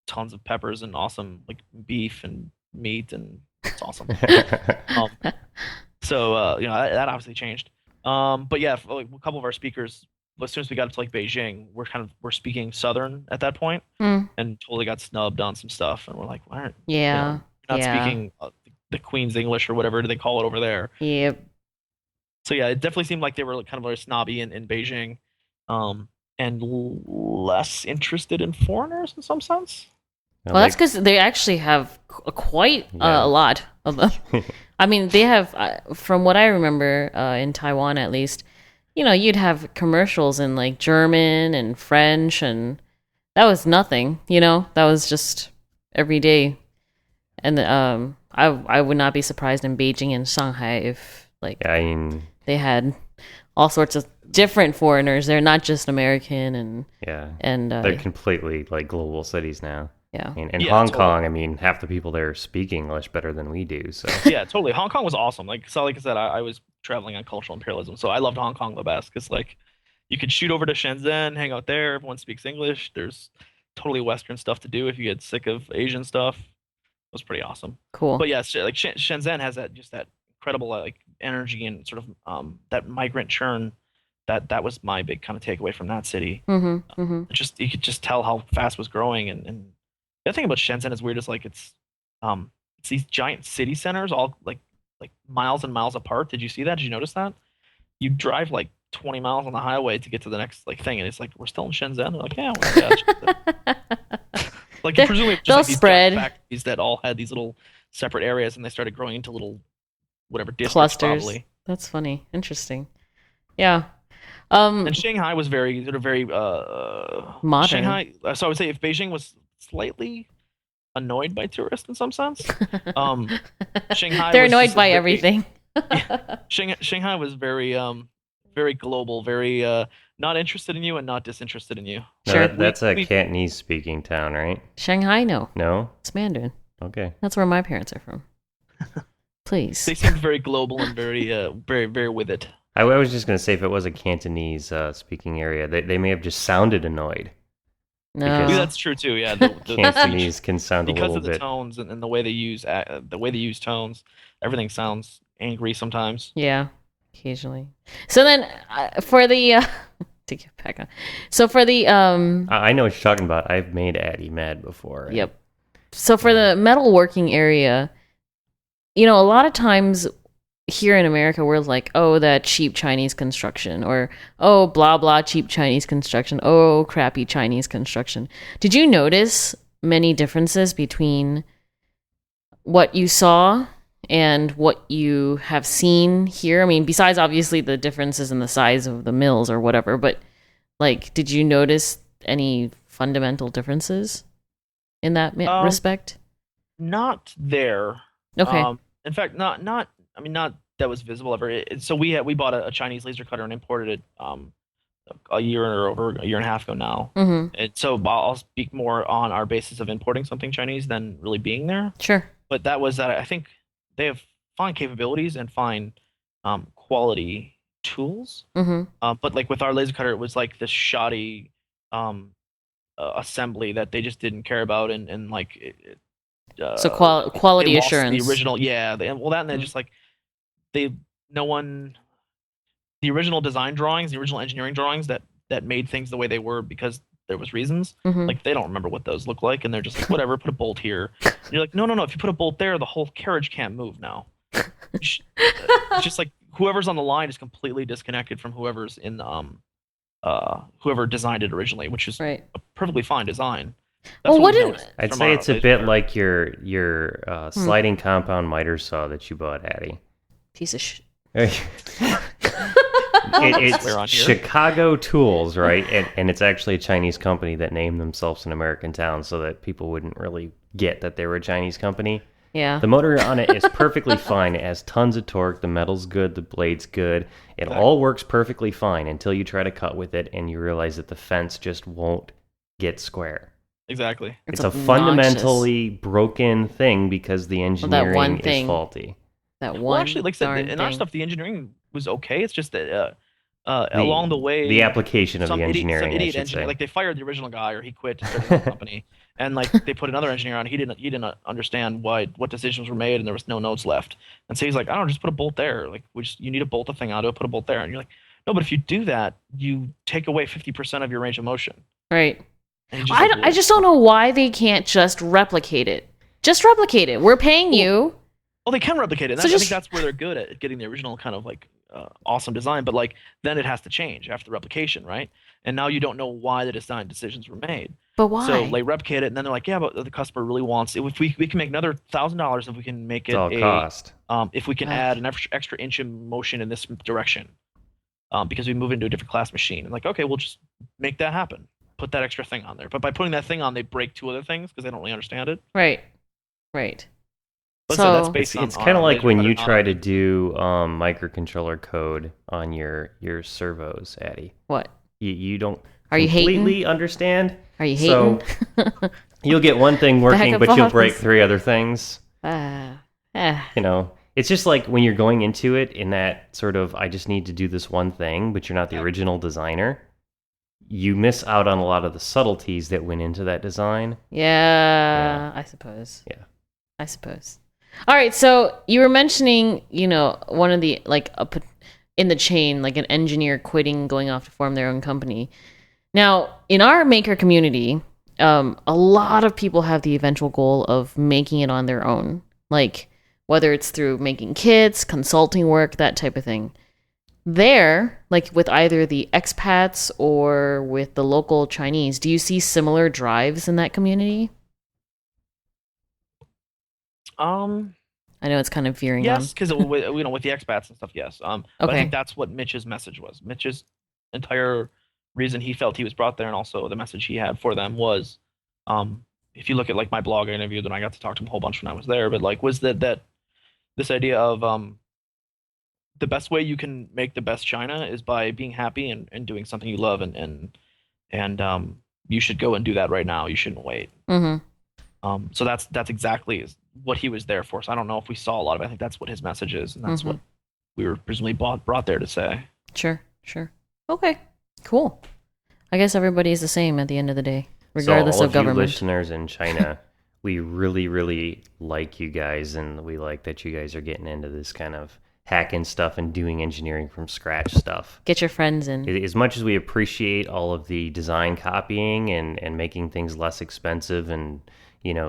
tons of peppers and awesome like beef and meat and That's awesome. So that obviously changed. But yeah, like, a couple of our speakers, as soon as we got to like Beijing, we're speaking Southern at that point, and totally got snubbed on some stuff, and we're like, why aren't you're not speaking the Queen's English or whatever do they call it over there? Yep. So yeah, it definitely seemed like they were kind of very snobby in Beijing, and less interested in foreigners in some sense. Well, that's because they actually have quite a lot of them. I mean, they have, from what I remember, in Taiwan at least, you'd have commercials in like German and French, and that was nothing. That was just every day. And I would not be surprised in Beijing and Shanghai if they had all sorts of different foreigners. They're not just American and they're completely like global cities now. Yeah. In Hong Kong, I mean, half the people there speak English better than we do. So yeah, totally. Hong Kong was awesome. Like I said, I was traveling on cultural imperialism, so I loved Hong Kong the best because like you could shoot over to Shenzhen, hang out there. Everyone speaks English. There's totally Western stuff to do if you get sick of Asian stuff. It was pretty awesome. Cool. But yeah, like Shenzhen has that incredible like energy and sort of that migrant churn. That was my big kind of takeaway from that city. You could just tell how fast it was growing, and the other thing about Shenzhen is weird is like it's these giant city centers all like miles and miles apart. Did you see that? Did you notice that? You drive like 20 miles on the highway to get to the next like thing, and it's like we're still in Shenzhen. They're like, yeah, like presumably just like these spread factories that all had these little separate areas, and they started growing into little whatever districts. Clusters. Probably. That's funny. Interesting. Yeah. And Shanghai was very modern. Shanghai. So I would say if Beijing was slightly annoyed by tourists in some sense, Shanghai. They're annoyed by everything. Shanghai was very very global, very not interested in you and not disinterested in you. Sure. That's a Cantonese speaking town, right? Shanghai, no. No? It's Mandarin. Okay. That's where my parents are from. Please. They seemed very global and very very very with it. I was just going to say, if it was a Cantonese speaking area, they may have just sounded annoyed. No, that's true too. Yeah, Cantonese can sound a little bit because of the tones and the way they use tones. Everything sounds angry sometimes. Yeah, occasionally. So then, for the to get back on, so for the I know what you're talking about. I've made Addie mad before. Right? Yep. So for the metalworking area, a lot of times here in America, we're like, oh, that cheap Chinese construction, or oh, blah, blah, cheap Chinese construction, oh, crappy Chinese construction. Did you notice many differences between what you saw and what you have seen here? I mean, besides obviously the differences in the size of the mills or whatever, but like, did you notice any fundamental differences in that respect? Not there. Okay. In fact, not that was visible ever. So we bought a Chinese laser cutter and imported it a year and a half ago now. And so I'll speak more on our basis of importing something Chinese than really being there. Sure. But that was that. I think they have fine capabilities and fine quality tools. But like with our laser cutter, it was like this shoddy assembly that they just didn't care about, and like so quality assurance. The original, that and then just like the original design drawings, the original engineering drawings that made things the way they were because there was reasons. Like they don't remember what those look like, and they're just like, whatever, put a bolt here. And you're like, no. If you put a bolt there, the whole carriage can't move now. It's just like whoever's on the line is completely disconnected from whoever's in whoever designed it originally, which is a perfectly fine design. I'd say it's a bit like your sliding compound miter saw that you bought, Addie. Piece of shit. It's Chicago Tools, right? And it's actually a Chinese company that named themselves an American town so that people wouldn't really get that they were a Chinese company. Yeah. The motor on it is perfectly fine. It has tons of torque. The metal's good. The blade's good. It all works perfectly fine until you try to cut with it and you realize that the fence just won't get square. Exactly. It's a fundamentally broken thing because the engineering is faulty. That one. Actually, like I said, in our stuff, the engineering was okay. It's just that along the way, the application of the some engineering, idiot I should engineer, say. like they fired the original guy or he quit to start his own company, and like they put another engineer on. He didn't understand what decisions were made, and there was no notes left. And so he's like, I don't know, just put a bolt there. Like, you need to bolt the thing out, put a bolt there. And you're like, no, but if you do that, you take away 50% of your range of motion. Right. I just don't know why they can't just replicate it. Just replicate it. We're paying you. Well, they can replicate it. So I think that's where they're good at getting the original kind of like awesome design. But like then it has to change after the replication, right? And now you don't know why the design decisions were made. But why? So they replicate it, and then they're like, yeah, but the customer really wants it. If we can make another $1,000 if we can make it cost. If we can add an extra inch of motion in this direction, because we move into a different class machine. And like, okay, we'll just make that happen. Put that extra thing on there. But by putting that thing on, they break two other things because they don't really understand it. Right. But so that's based it's kind of like when you try to do microcontroller code on your servos, Addy. What? You don't Are you completely hating? Understand. Are you hating? So you'll get one thing working, but you'll break three other things. You know, it's just like when you're going into it in that sort of, I just need to do this one thing, but you're not the original designer. You miss out on a lot of the subtleties that went into that design. Yeah. I suppose. Yeah. I suppose. All right, so you were mentioning, one of the, like, in the chain, like an engineer quitting, going off to form their own company. Now, in our maker community, a lot of people have the eventual goal of making it on their own, like whether it's through making kits, consulting work, that type of thing. There, like with either the expats or with the local Chinese, do you see similar drives in that community? I know it's kind of veering on. Yes, because with the expats and stuff, yes. But I think that's what Mitch's message was. Mitch's entire reason he felt he was brought there, and also the message he had for them was, if you look at like my blog I interviewed, and I got to talk to him a whole bunch when I was there, but like was that this idea of the best way you can make the best China is by being happy and doing something you love, and you should go and do that right now. You shouldn't wait. Mm-hmm. So that's exactly what he was there for. So I don't know if we saw a lot of it. I think that's what his message is, and that's what we were presumably brought there to say. Sure. Okay, cool. I guess everybody is the same at the end of the day, regardless of government. You listeners in China, we really, really like you guys, and we like that you guys are getting into this kind of hacking stuff and doing engineering from scratch stuff. Get your friends in. As much as we appreciate all of the design copying and making things less expensive and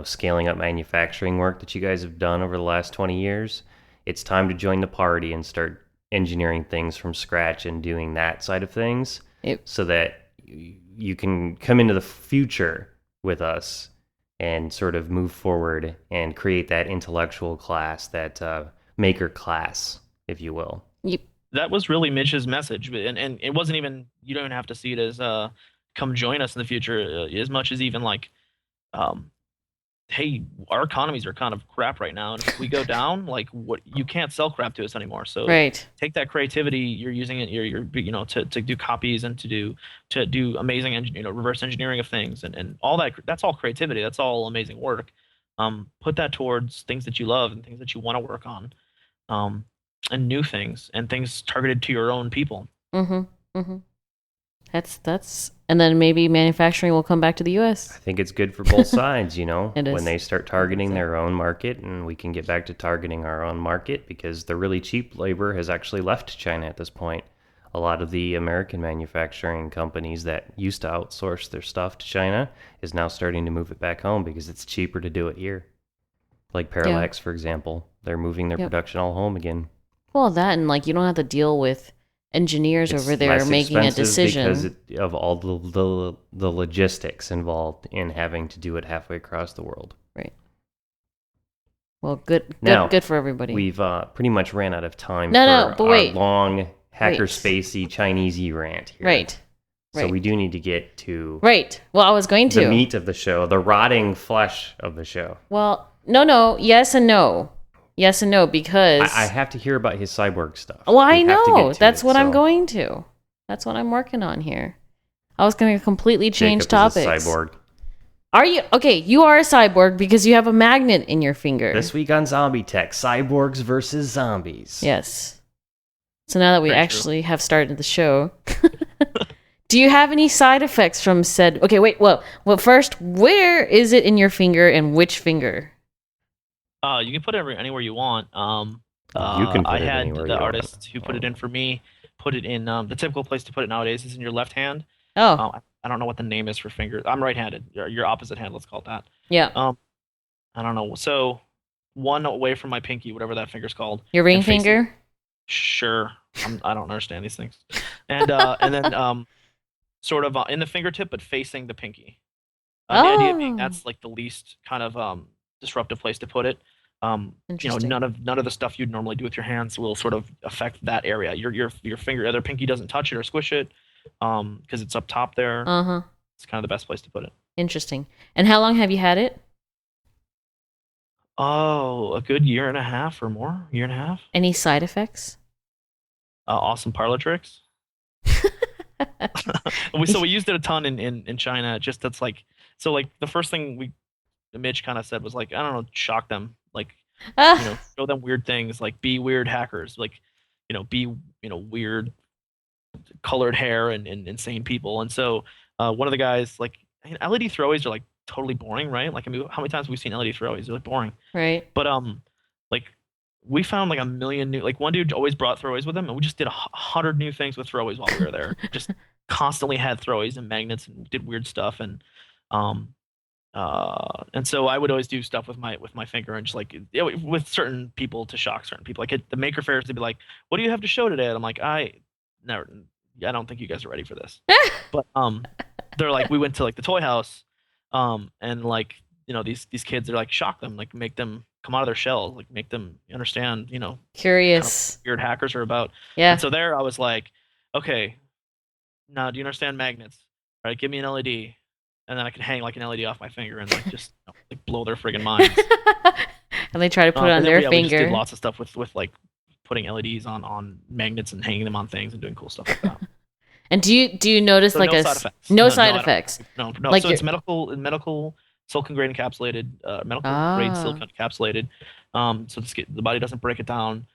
scaling up manufacturing work that you guys have done over the last 20 years, it's time to join the party and start engineering things from scratch and doing that side of things. So that you can come into the future with us and sort of move forward and create that intellectual class, that maker class, if you will. Yep. That was really Mitch's message, and it wasn't even, you don't even have to see it as come join us in the future, as much as even like hey, our economies are kind of crap right now, and if we go down, like, what, you can't sell crap to us anymore. So take that creativity you're using it, you're to do copies and to do amazing reverse engineering of things and all that. That's all creativity. That's all amazing work. Put that towards things that you love and things that you want to work on, and new things and things targeted to your own people. That's and then maybe manufacturing will come back to the U.S. I think it's good for both sides, It is. when they start targeting their own market, and we can get back to targeting our own market, because the really cheap labor has actually left China at this point. A lot of the American manufacturing companies that used to outsource their stuff to China is now starting to move it back home because it's cheaper to do it here. Like Parallax, for example. They're moving their production all home again. Well, that, and like you don't have to deal with engineers over there making a decision because of all the logistics involved in having to do it halfway across the world. Right. Well, good for everybody. We've pretty much ran out of time but for wait. our long hackerspacey Chinesey rant here. Right. So we do need to get to Well, I was going to the meat of the show, the rotting flesh of the show. Well, no, yes and no. Yes and no, because I have to hear about his cyborg stuff. Well, I know. That's what I'm going to. That's what I'm working on here. I was going to completely change topics. Is a cyborg. Are you? Okay, you are a cyborg because you have a magnet in your finger. This week on ZombieTech, cyborgs versus zombies. Yes. So now that we Very actually have started the show, do you have any side effects from said? Okay, wait. Well, first, where is it in your finger and which finger? You can put it anywhere you want. You can put I it had anywhere the you want. artist who put it in for me. Put it in the typical place to put it nowadays is in your left hand. Oh, I don't know what the name is for fingers. I'm right-handed. Your opposite hand, let's call it that. yeah. I don't know. So one away from my pinky, whatever that finger's called. Your ring and facing- finger? Sure. I don't understand these things. And then sort of in the fingertip, but facing the pinky. The idea being that's like the least kind of disruptive place to put it. Interesting. None of the stuff you'd normally do with your hands will sort of affect that area. Your finger, other pinky doesn't touch it or squish it, because it's up top there. Uh-huh. It's kind of the best place to put it. Interesting. And how long have you had it? Oh, a good year and a half or more. Year and a half. Any side effects? Awesome parlor tricks. So we used it a ton in China. Just that's like the first thing Mitch kind of said was like, I don't know, shock them, like show them weird things, like be weird hackers, like be weird colored hair and insane people. And so one of the guys, like, LED throwaways are like totally boring, right? Like, I mean, how many times have we seen LED throwaways? They're like boring, right? But like we found like a million new, like one dude always brought throwaways with him, and we just did 100 new things with throwaways while we were there. Just constantly had throwaways and magnets and did weird stuff. And so I would always do stuff with my finger and just like with certain people to shock certain people. Like at the maker fairs, they'd be like, "What do you have to show today?" And I'm like, I don't think you guys are ready for this. But they're like, we went to like the toy house, and like these kids are like, shock them, like make them come out of their shells, like make them understand, Curious. kind of weird hackers are about. Yeah. And so there I was like, okay, now do you understand magnets? All right, give me an LED. And then I can hang like an LED off my finger and like just like blow their friggin' minds. And they try to put it on their We just finger. did lots of stuff with like putting LEDs on magnets and hanging them on things and doing cool stuff like that. And do you notice So like no a side effects. no No, side no, effects? No. Like So it's medical silicon grade encapsulated, grade silicon encapsulated. So the body doesn't break it down.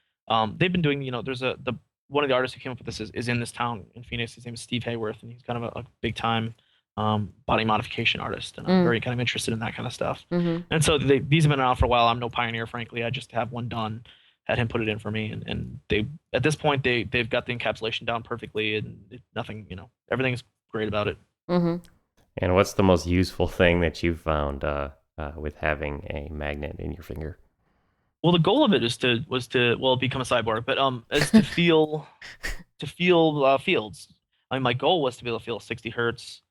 They've been doing, there's one of the artists who came up with this is in this town in Phoenix. His name is Steve Hayworth, and he's kind of a big time body modification artist, and I'm very kind of interested in that kind of stuff. Mm-hmm. And so these have been around for a while. I'm no pioneer, frankly. I just have one done, had him put it in for me, and they at this point they've got the encapsulation down perfectly, and nothing, everything's great about it. Mm-hmm. And what's the most useful thing that you've found with having a magnet in your finger? Well, the goal of it was to become a cyborg, but is to feel fields. I mean, my goal was to be able to feel 60 hertz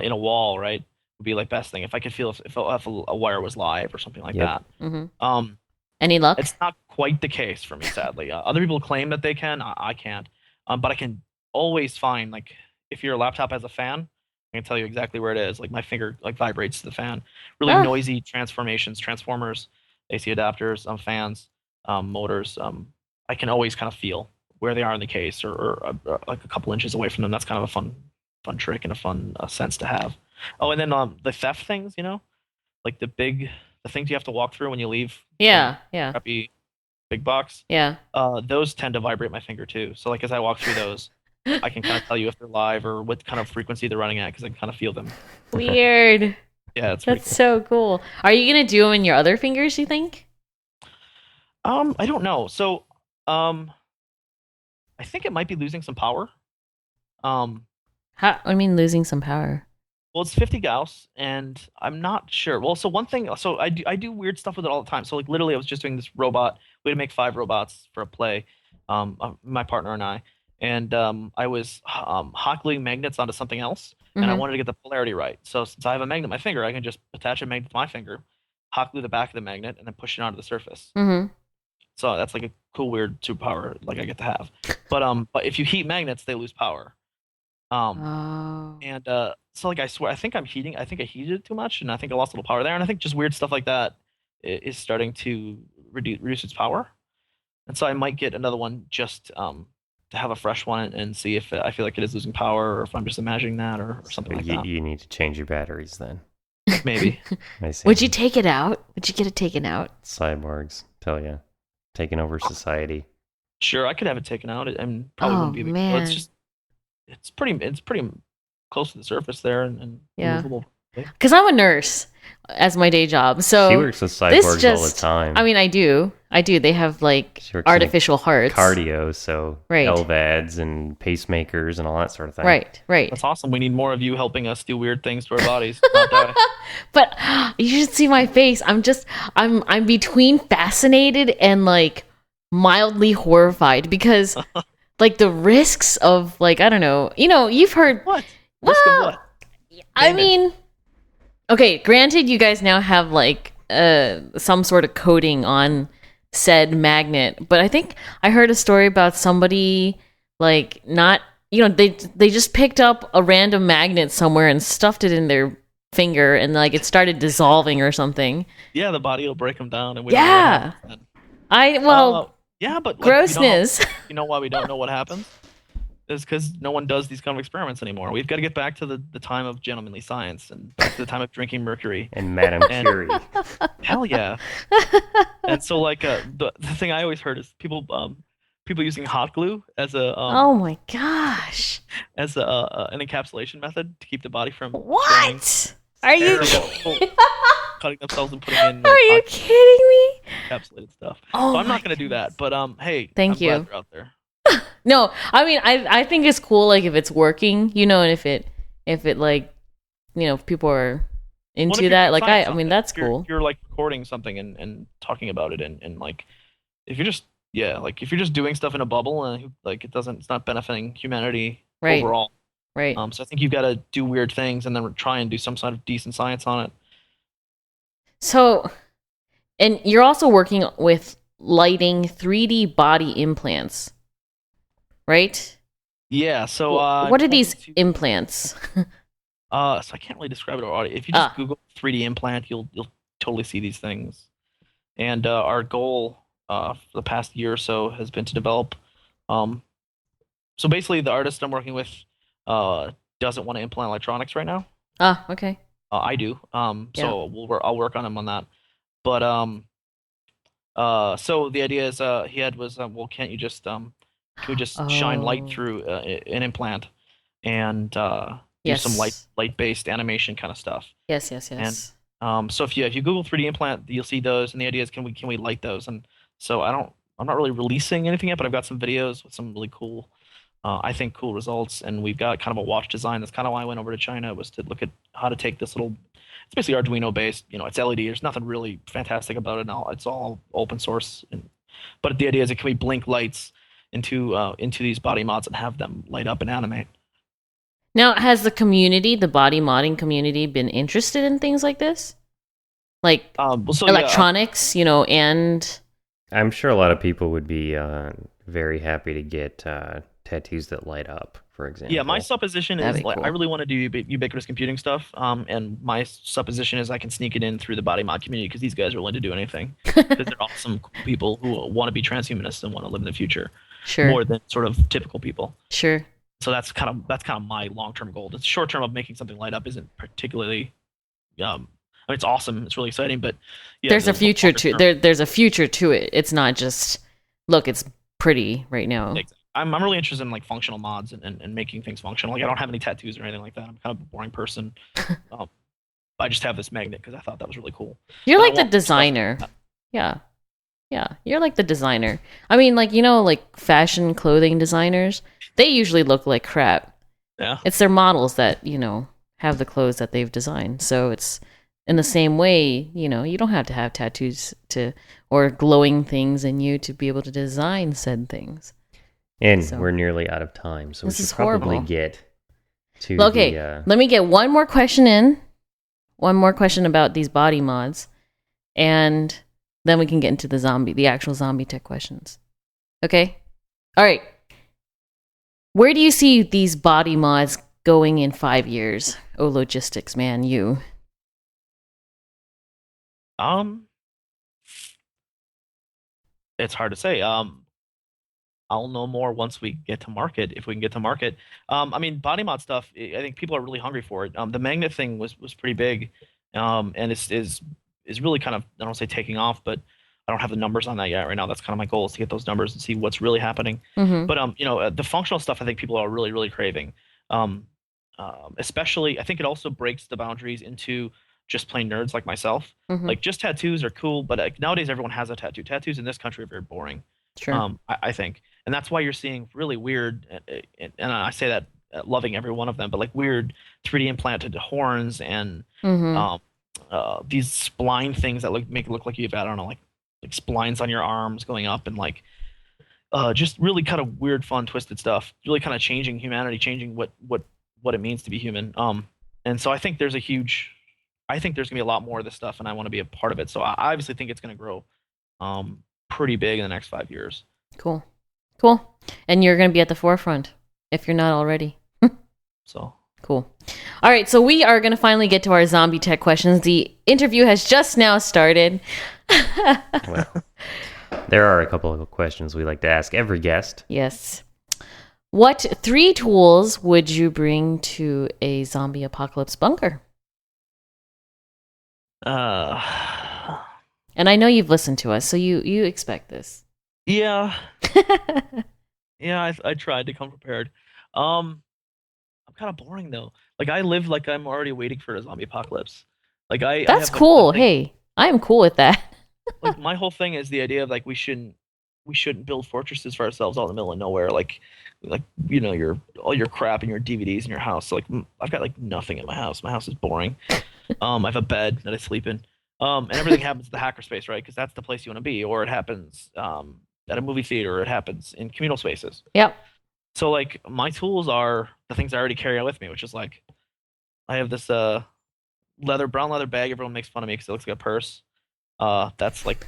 in a wall, right? Would be like best thing if I could feel if a wire was live or something like that. Mm-hmm. Any luck? It's not quite the case for me, sadly. Other people claim that they can. I can't. But I can always find, like, if your laptop has a fan, I can tell you exactly where it is. Like my finger like vibrates to the fan. Really noisy transformers, AC adapters, fans, motors. I can always kind of feel where they are in the case, or like a couple inches away from them. That's kind of a fun trick and a fun sense to have. Oh, and then the theft things, like the things you have to walk through when you leave. Yeah. Crappy big box. Yeah. Those tend to vibrate my finger too. So like as I walk through those, I can kind of tell you if they're live or what kind of frequency they're running at because I can kind of feel them. Weird. Yeah, that's cool. So cool. Are you gonna do them in your other fingers, you think? I don't know. So I think it might be losing some power. I mean losing some power. Well, it's 50 Gauss, and I'm not sure. Well, so one thing, so I do weird stuff with it all the time. So like literally, I was just doing this robot. We had to make 5 robots for a play, my partner and I, and I was hot gluing magnets onto something else, and I wanted to get the polarity right. So since I have a magnet in my finger, I can just attach a magnet to my finger, hot glue the back of the magnet, and then push it onto the surface. Mm-hmm. So that's like a cool, weird superpower like I get to have. But if you heat magnets, they lose power. And so like I swear, I think I heated it too much, and I think I lost a little power there. And I think just weird stuff like that is starting to reduce its power. And so I might get another one just to have a fresh one and see if I feel like it is losing power, or if I'm just imagining that, or something like that. You need to change your batteries then. Maybe. I see. Would you take it out? Would you get it taken out? Cyborgs, tell ya, taking over society. Sure, I could have it taken out. And probably Oh wouldn't be a big deal. It's man. just it's pretty close to the surface there and Yeah. removable. Because I'm a nurse as my day job. She So works with this cyborgs all the just, time. I mean, I do. They have like She works in artificial hearts. cardio, so Right. LVADs and pacemakers and all that sort of thing. Right, right. That's awesome. We need more of you helping us do weird things to our bodies, not die. But you should see my face. I'm between fascinated and like mildly horrified because like the risks of like, I don't know, you've heard. What? Risk of Well, what? I Name it. mean, okay, granted, you guys now have like some sort of coating on said magnet, but I think I heard a story about somebody like not, they just picked up a random magnet somewhere and stuffed it in their finger and like it started dissolving or something. Yeah, the body will break them down, and we Yeah. don't know what happens then. Yeah, but like, Grossness. You know why we don't know what happens? Is because no one does these kind of experiments anymore. We've got to get back to the time of gentlemanly science and back to the time of drinking mercury. And Madame And- Curie. Hell yeah! And so like the thing I always heard is people using hot glue as a Oh my gosh. as a an encapsulation method to keep the body from destroying. What? Are you Terrible. Cutting themselves and putting in Are you kidding me? encapsulated stuff. Oh, So I'm my not gonna do that. But hey, Thank I'm you. glad they're out there. No, I mean, I think it's cool, like, if it's working, and if it like, if people are Well, if into you're that, like, trying I mean, something, that's if you're- cool. if you're like recording something and talking about it and like if you're just like if you're just doing stuff in a bubble and like it's not benefiting humanity Right. overall. Right. So I think you've got to do weird things and then try and do some sort of decent science on it. So, and you're also working with lighting 3D body implants, right? Yeah. So What are I'm these hoping implants? so I can't really describe it to our audience. If you just Ah. Google 3D implant, you'll totally see these things. And our goal for the past year or so has been to develop. So basically, the artist I'm working with doesn't want to implant electronics right now. Ah, okay. I do. So I'll work on him on that. But so the idea is he had was well, can't you just can we just shine light Oh. through an implant and do some Yes. light based animation kind of stuff. Yes, yes, yes. So if you Google 3D implant, you'll see those, and the idea is can we light those? And so I'm not really releasing anything yet, but I've got some videos with some really cool, I think cool results, and we've got kind of a watch design. That's kind of why I went over to China, was to look at how to take this little. It's basically Arduino based, it's LED. There's nothing really fantastic about it now. It's all open source, but the idea is can we blink lights into these body mods and have them light up and animate? Now, has the body modding community, been interested in things like this? Like Well, so electronics, and I'm sure a lot of people would be very happy to get tattoos that light up, for example. Yeah, my supposition That'd is be like cool. I really want to do ubiquitous computing stuff, and my supposition is I can sneak it in through the body mod community because these guys are willing to do anything. Because they're awesome cool people who want to be transhumanists and want to live in the future sure, more than sort of typical people. sure. So that's kind of my long-term goal. The short-term of making something light up isn't particularly, I mean, it's awesome, it's really exciting, but yeah, There's a the future longer to term- there's a future to it. It's not just look, it's pretty right now. Exactly. I'm really interested in like functional mods and making things functional. Like I don't have any tattoos or anything like that. I'm kind of a boring person. I just have this magnet because I thought that was really cool. You're But I like the want stuff- designer. Yeah. Yeah, you're like the designer. I mean, like, like fashion clothing designers, they usually look like crap. Yeah. It's their models that, have the clothes that they've designed. So it's in the same way, you don't have to have tattoos or glowing things in you to be able to design said things. And So- we're nearly out of time, so we This should is probably horrible. get to Okay, the... let me get one more question in. One more question about these body mods. And then we can get into the actual ZombieTech questions. Okay? All right. Where do you see these body mods going in 5 years? Oh, logistics, man, you. It's hard to say. I'll know more once we get to market, if we can get to market. I mean, body mod stuff, I think people are really hungry for it. The magnet thing was pretty big, and is really kind of, I don't say taking off, but I don't have the numbers on that yet right now. That's kind of my goal, is to get those numbers and see what's really happening. But the functional stuff, I think people are really, really craving. Especially, I think it also breaks the boundaries into just plain nerds like myself. Like, just tattoos are cool, but nowadays everyone has a tattoo. Tattoos in this country are very boring. Sure. I think, and that's why you're seeing really weird, and I say that loving every one of them, but like weird 3D implanted horns and these spline things that make it look like you've, I don't know, like splines on your arms going up, and like just really kind of weird, fun, twisted stuff. Really kind of changing humanity, changing what it means to be human. And so I think there's gonna be a lot more of this stuff, and I want to be a part of it. So I obviously think it's gonna grow pretty big in the next 5 years. Cool. And you're gonna be at the forefront if you're not already. So cool. All right, so we are gonna finally get to our zombie tech questions. The interview has just now started. Well, there are a couple of questions we like to ask every guest. Yes. What 3 tools would you bring to a zombie apocalypse bunker? And I know you've listened to us, so you expect this. Yeah. Yeah, I tried to come prepared. I'm kind of boring though. Like, I live like I'm already waiting for a zombie apocalypse. Like That's cool. Hey, I am cool with that. Like, my whole thing is the idea of like we shouldn't build fortresses for ourselves out in the middle of nowhere. Like all your crap and your DVDs in your house. So, like, I've got like nothing in my house. My house is boring. I have a bed that I sleep in. And everything happens at the hackerspace, right? Because that's the place you want to be. Or it happens at a movie theater. Or it happens in communal spaces. Yep. So, like, my tools are the things I already carry out with me, which is like, I have this brown leather bag. Everyone makes fun of me because it looks like a purse. That's like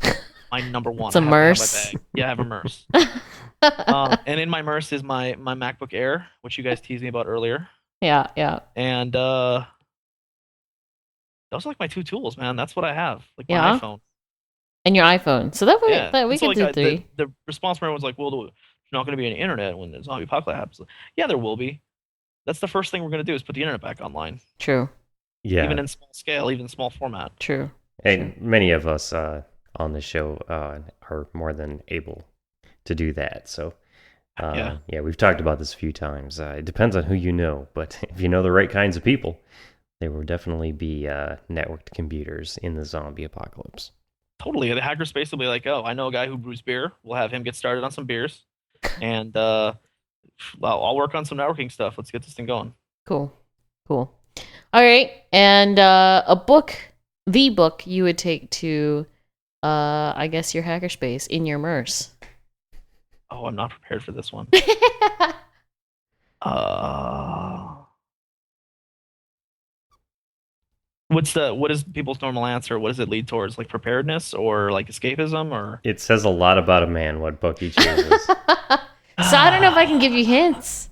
my number one. It's a Merce. Yeah, I have a Merce. And in my Merce is my MacBook Air, which you guys teased me about earlier. Yeah. And those are like my 2 tools, man. That's what I have. Like, my iPhone. And your iPhone. So that we so can do 3. The response from everyone's like, well, there's not going to be any internet when the zombie apocalypse happens. Yeah, there will be. That's the first thing we're going to do, is put the internet back online. True. Yeah. Even in small scale, even small format. True. And many of us on the show are more than able to do that. So, yeah, we've talked about this a few times. It depends on who you know, but if you know the right kinds of people, there will definitely be networked computers in the zombie apocalypse. Totally. The hackerspace will be like, oh, I know a guy who brews beer. We'll have him get started on some beers. And I'll work on some networking stuff. Let's get this thing going. Cool. All right. And the book you would take to, I guess, your hackerspace in your Merce. Oh, I'm not prepared for this one. What is people's normal answer? What does it lead towards? Like, preparedness or like escapism, or? It says a lot about a man what book he chooses. So I don't know if I can give you hints,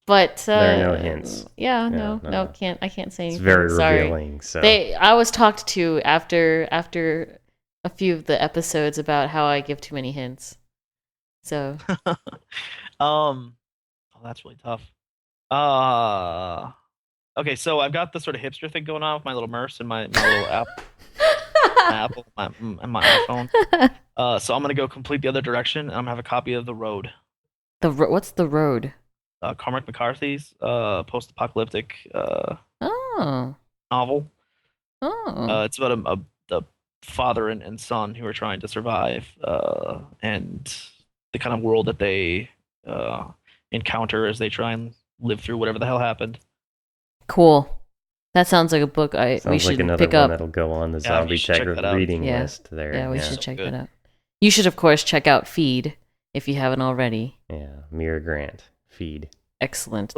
but there are no hints. Yeah, no, I can't say anything. It's very revealing. So I was talked to after a few of the episodes about how I give too many hints. So, oh, that's really tough. Okay, so I've got the sort of hipster thing going on with my little Merce and my little Apple and my iPhone. So I'm gonna go complete the other direction, and I'm gonna have a copy of The Road. What's The Road? Cormac McCarthy's post-apocalyptic novel. Oh. It's about a father and son who are trying to survive, and the kind of world that they encounter as they try and live through whatever the hell happened. Cool. That sounds like a book we should another pick up. That'll go on the ZombieTech reading list there. Yeah, we should check that out. You should, of course, check out Feed if you haven't already. Yeah, Mira Grant, Feed. Excellent.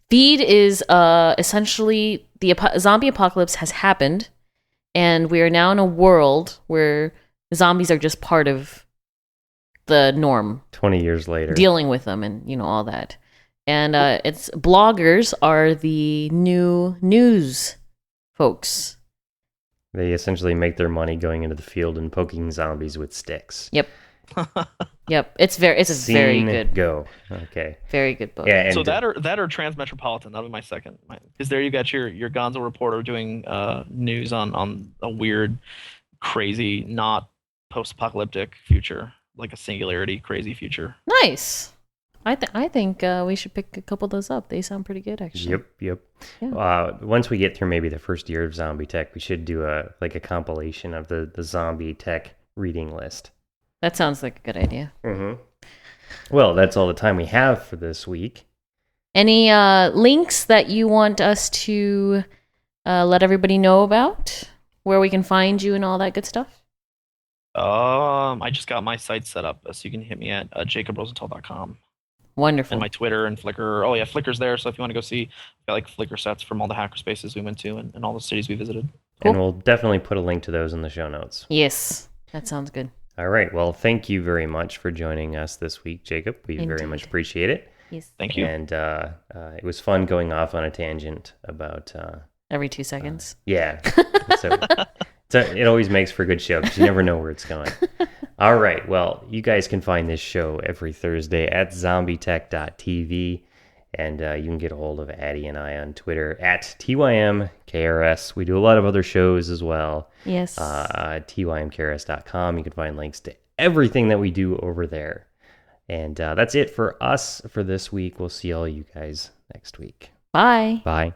Feed is essentially the zombie apocalypse has happened, and we are now in a world where zombies are just part of the norm. 20 years later. Dealing with them and, all that. And it's bloggers are the new news folks. They essentially make their money going into the field and poking zombies with sticks. Yep. Yep. It's very good. Go. Okay. Very good book. Yeah. So that or Transmetropolitan. That'll be my second. Because there you got your Gonzo reporter doing news on a weird, crazy, not post-apocalyptic future, like a singularity crazy future. Nice. I think we should pick a couple of those up. They sound pretty good, actually. Yep. Yeah. Once we get through maybe the first year of ZombieTech, we should do a compilation of the ZombieTech reading list. That sounds like a good idea. Mm-hmm. Well, that's all the time we have for this week. Any links that you want us to let everybody know about? Where we can find you and all that good stuff? I just got my site set up, so you can hit me at jacobrosenthal.com. Wonderful. And my Twitter and Flickr. Oh yeah, Flickr's there. So if you want to go see, I've got like Flickr sets from all the hackerspaces we went to and all the cities we visited. Cool. And we'll definitely put a link to those in the show notes. Yes, that sounds good. All right. Well, thank you very much for joining us this week, Jacob. We very much appreciate it. Yes. Thank you. And it was fun going off on a tangent about... every 2 seconds. Yeah. So it always makes for a good show because you never know where it's going. All right. Well, you guys can find this show every Thursday at zombietech.tv. And you can get a hold of Addie and I on Twitter at tymkrs. We do a lot of other shows as well. Yes. tymkrs.com. You can find links to everything that we do over there. And that's it for us for this week. We'll see all you guys next week. Bye. Bye.